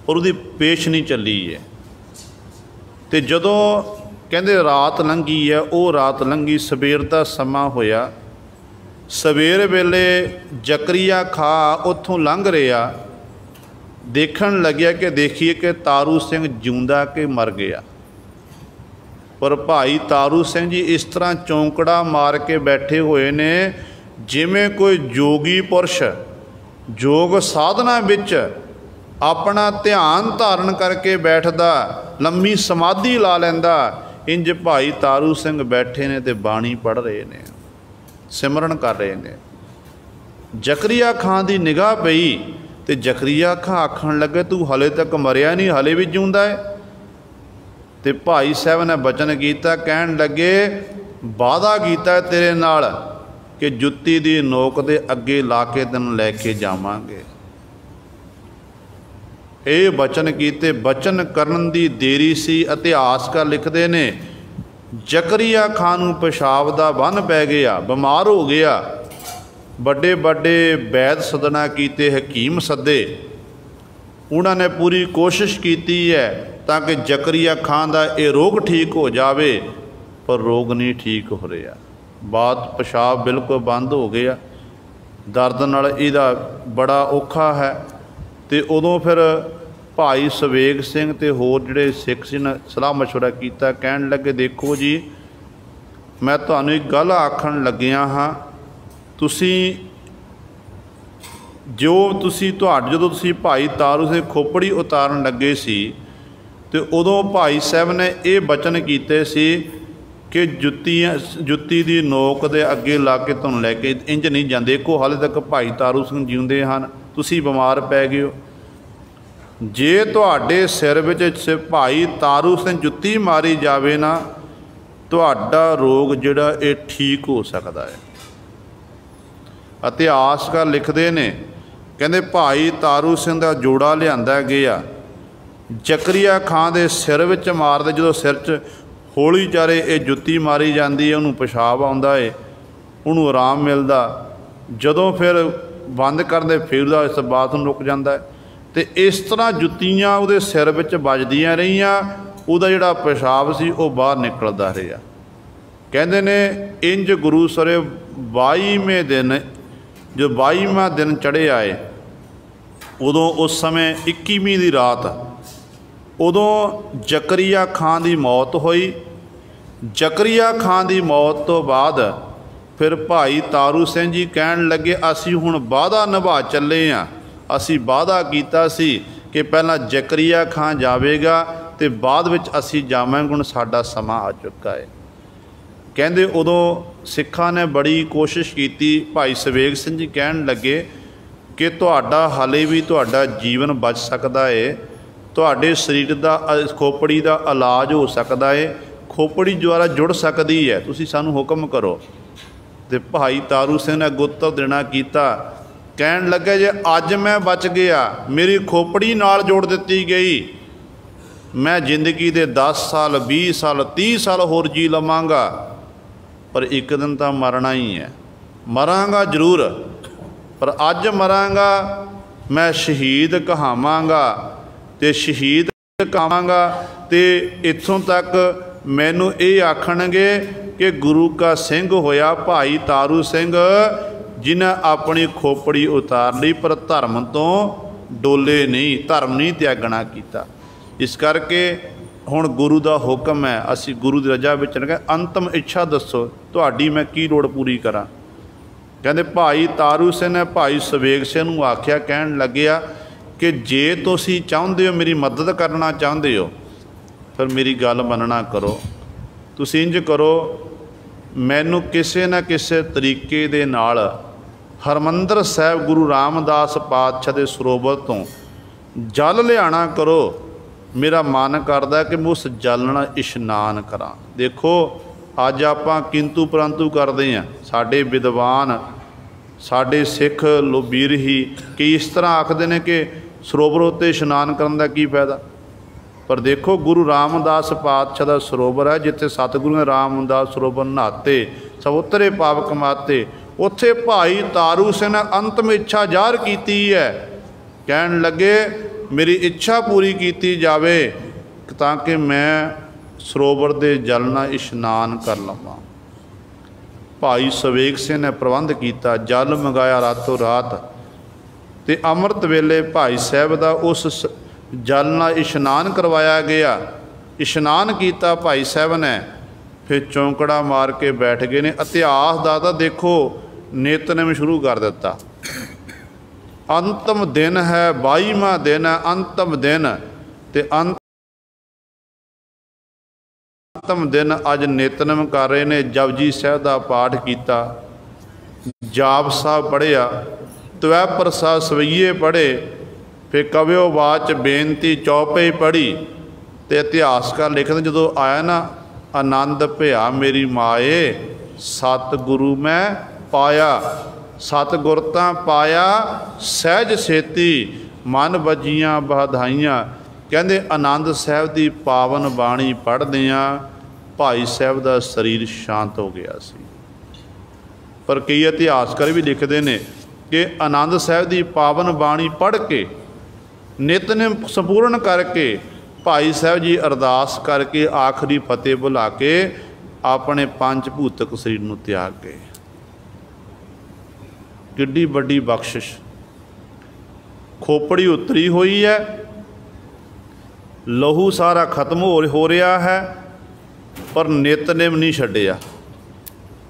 पर उहदी पेश नहीं चली है। तो जदों कहंदे रात लंघी है, वो रात लंघी, सवेर का समा होया। सवेर वेले जकरिया खा उत्थों लंघ रहा, देखण लग्या कि देखिए कि तारू सिंह जिउंदा कि मर गया। पर भाई तारू सिंह जी इस तरह चौंकड़ा मार के बैठे हुए ने जिमें कोई जोगी पुरुष जोग साधना विच अपना ध्यान धारण करके बैठदा, लम्मी समाधि ला लैंदा। इंज भाई तारू सिंह बैठे ने ते बाणी पढ़ रहे ने। सिमरन कर रहे हैं। जकरिया खां की निगाह पई तो जकरिया खां आखन लगे तू हले तक मरिया नहीं, हले भी जिउंदा है। तो भाई साहब ने बचन किया, कहन लगे वादा किया तेरे नाल कि जुत्ती दी नोक दे अगे ला के तैनूं लैके जावांगे। ये बचन कीते, बचन करन दी देरी सी। इतिहासकार लिखते ने जकरिया खां नूं पेशाब दा बन पै गया, बीमार हो गया। बड़े बड़े वैद सदना कीते, हकीम सदे, उन्होंने पूरी कोशिश की है ताकि जकरिया खां दा ये रोग ठीक हो जावे, पर रोग नहीं ठीक हो रहा। बात पेशाब बिल्कुल बंद हो गया, दर्द नाल इहदा बड़ा औखा है। तो उदों फिर भाई सवेग सिंह ते होर जिहड़े सिख सी ने सलाह मशवरा किया, कहन लगे देखो जी मैं तुहानूं एक गल आखण लग्या हाँ, तुसी जो तुसी तुहाडे जदों तुसी भाई तारू सिंह खोपड़ी उतारन लगे सी तो उदों भाई साहब ने ये बचन कीते सी कि जुत्ती दी नोक दे अगे ला के तुहानूं लैके इंज नहीं जांदे। देखो हाले तक भाई तारू सिंह जिउंदे हन, तुसी बीमार पै गए हो। जे तुहाडे सिर विच भाई तारू सिंह जुत्ती मारी जावे ना, तुहाडा रोग जिहड़ा ये ठीक हो सकदा है। इतिहासकार लिखते ने, कहते भाई तारू सिंह का जोड़ा लिआंदा गया, जकरिया खां दे सिर विच मारदे, जो सिर च हौली चारे ये जुत्ती मारी जाती है, उन्होंने पेशाब आउंदा है, उन्होंने आराम मिलता। जदों फिर बंद करते फिर इस बात में रुक जाता है। तो इस तरह जुत्तियां उहदे सिर विच वजदियां रहियां, उहदा जिहड़ा पेशाब सी वो बाहर निकलदा रहा। कहते ने इंज गुरु सरे 22वें दिन, जो 22वां दिन चढ़े आए, उदों उस समय 21वीं की रात, उदों जकरिया खां की मौत हुई। जकरिया खां की मौत तो बाद फिर भाई तारू सिंह जी कहन लगे असी हुण वादा निभा चले हाँ। असी वादा किया सी कि पहला जकरिया खां जावेगा तो बाद विच असी जावांगे, हुण साडा समा आ चुका है। कहते उदों सिखां ने बड़ी कोशिश की। भाई सवेग सिंह जी कहन लगे कि तुहाडा हाले भी तुहाडा जीवन बच सकता है, तुहाडे शरीर का खोपड़ी का इलाज हो सकता है, खोपड़ी द्वारा जुड़ सकती है, तुसीं सानूं हुक्म करो। तो भाई तारू सिंह ने गुत्तर देना किया, कहन लगे जे अज मैं बच गया, मेरी खोपड़ी नाल जोड़ दी गई, मैं जिंदगी के 10 साल 20 साल 30 साल होर जी लवांगा, पर एक दिन तो मरना ही है। मरांगा जरूर, पर अज मरांगा मैं शहीद कहावांगा, तो शहीद कहावांगा तो इत्थों तक मैनू ये आखणगे कि गुरु का सिंह होया भाई तारू सिंह, जिन्हें अपनी खोपड़ी उतार ली, पर धर्म तो डोले नहीं, धर्म नहीं त्यागना किया। इस करके हुण गुरु का हुक्म है, असी गुरु की रजा विच लगे, अंतिम इच्छा दसो तुहाडी मैं की लोड़ पूरी करा। कहते भाई तारू सिंह ने भाई सवेग सिंह नूं आख्या, कहन लग्या कि जे तुसीं चाहुंदे हो मेरी मदद करना चाहुंदे हो, फिर मेरी गल मनना करो। तुसीं इंज करो, मैनू किसी न किसी तरीके दे नाल हरमंदर साहिब गुरु रामदास पातशाह के सरोवर तो जल लियाना करो। मेरा मन करता कि मैं उस जल नाल इशनान करा। देखो अज आपां किंतु परंतु करते हैं, साडे विद्वान साडे सिख वीर ही कि इस तरह आखते हैं कि सरोवर उत्ते इशनान करन दा की फायदा। पर देखो गुरु रामदास पातशाह का सरोवर है, जिथे सतगुरु ने रामदास सरोवर नहाते सब उतरे पाप कमाते, उत्थे भाई तारू सिंह ने अंतिम इच्छा जाहिर की है। कहन लगे मेरी इच्छा पूरी की जावे ताकि मैं सरोवर के जल नाल इशनान कर लवां। भाई सवेग सिंह ने प्रबंध किया, जल मंगाया रातों रात, तो अमृत वेले भाई साहब का उस जल नाल इशनान करवाया गया। इशनान किया भाई साहब ने, फिर चौंकड़ा मार के बैठ गए ने। इतिहास का तो देखो नितनेम शुरू कर दिता। अंतिम दिन है, 22वां दिन है, अंतिम दिन, ते अंतिम दिन अज नितनेम कर रहे ने। जपजी साहब का पाठ किया, जाप साहब पढ़िया, त्वै प्रसाद सवैये पढ़े, फिर कव्यो वाच बेनती चौपई पढ़ी। तो इतिहासकार लिखते जो आया ना, आनंद भया मेरी माए सतगुरु मैं पाया, सतगुर तां पाया सहज सेती, मन बजियां बधाइयां। कहते आनंद साहब की पावन बाणी पढ़दियां भाई साहब का शरीर शांत हो गया सी। पर कई इतिहासकार भी लिखते हैं कि आनंद साहब की पावन बाणी पढ़ के नितनेम संपूर्ण करके भाई साहब जी अरदास करके आखिरी फतेह बुला के अपने पंच भूतक शरीर नूं त्याग गए। किड्डी वड्डी बख्शिश। खोपड़ी उतरी हुई है, लहू सारा खत्म हो रहा है, पर नितनेम नहीं छड्डिया।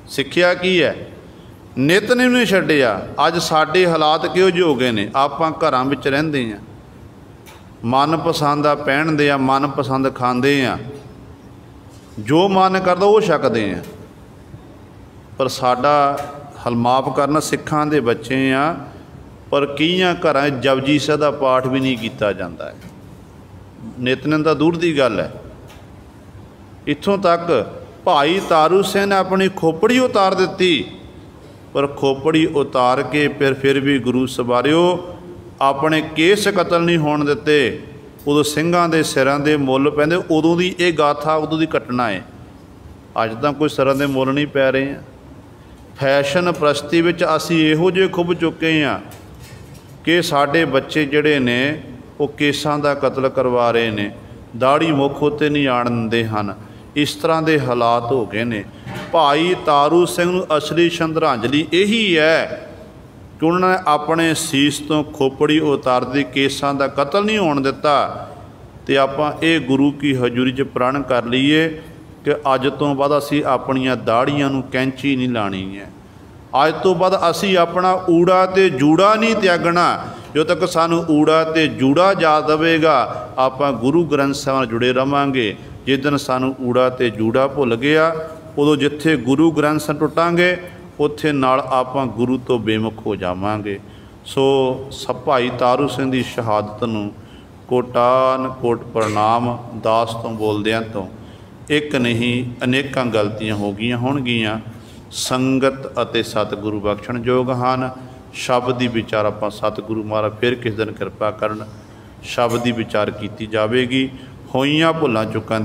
सिक्ख्या की है? नितनेम नहीं छड्डिया। अज साडे हालात किहो जिहे हो गए ने, आपां घरां विच रहिंदे आ, मन पसंद आ पहनते, मन पसंद खाते हैं, जो मन करता वो छकते हैं। पर साडा हलमाप करना सिखां दे बच्चे आ, पर कईयां घरां जपजी साहिब दा पाठ भी नहीं किया जाता है। नितनेम तां दूर दी गल है। इत्थों तक भाई तारू सिंह ने अपनी खोपड़ी उतार दी, पर खोपड़ी उतार के फिर भी गुरु सवारियो अपने केस कतल नहीं होण दिते। उदों ਸਿੰਘਾਂ ਦੇ सिरां ਦੇ मुੱल पैंदे, उदों ਦੀ ਇਹ गाथा उदों ਦੀ घटना है। अज तां कोई सिरां ਦੇ मुੱल नहीं पै रहे हैं। फैशन प्रस्ती विच असीं इहो ਜਿਹੇ ਖੁੱਭ चुके हैं कि साडे बच्चे जिहड़े ने वो केसां दा कतल करवा रहे ने, दाड़ी मुख उत्ते नहीं आण दिंदे हन। इस तरह के हालात हो गए ने। भाई तारू सिंह नूं असली श्रद्धांजलि यही है कि उन्होंने अपने सीस तो खोपड़ी उतार दी, केसां दा कतल नहीं होण दिता। तो आपां ये गुरु की हजूरी च प्रण कर लीए कि अज तो बाद असीं अपणियां दाड़ियां नूं कैंची नहीं लानी है। अज तो बाद असीं अपना ऊड़ा ते जूड़ा नहीं त्यागना। जो तक सानू ऊड़ा ते जूड़ा याद आवेगा, आपां गुरु ग्रंथ साहिब नाल जुड़े रवांगे। जिस दिन सानू ऊड़ा ते जूड़ा भुल गया, उदों जिथे गुरु ग्रंथ साहिब टुटांगे उत्थे नाल आपां गुरु तो बेमुख हो जावांगे। सो भाई तारू सिंह की शहादत नूं कोटान कोट प्रणाम। दास तो बोलदियां तो एक नहीं अनेकां गलतियां हो गईयां होणगीਆਂ। संगत अते सतगुरु बख्शण योग ਹਨ। शब्द की विचार आपां सतगुरु महाराज फिर किस दिन कृपा करन, शब्द की विचार की जाएगी। होइयां भुलां चुकां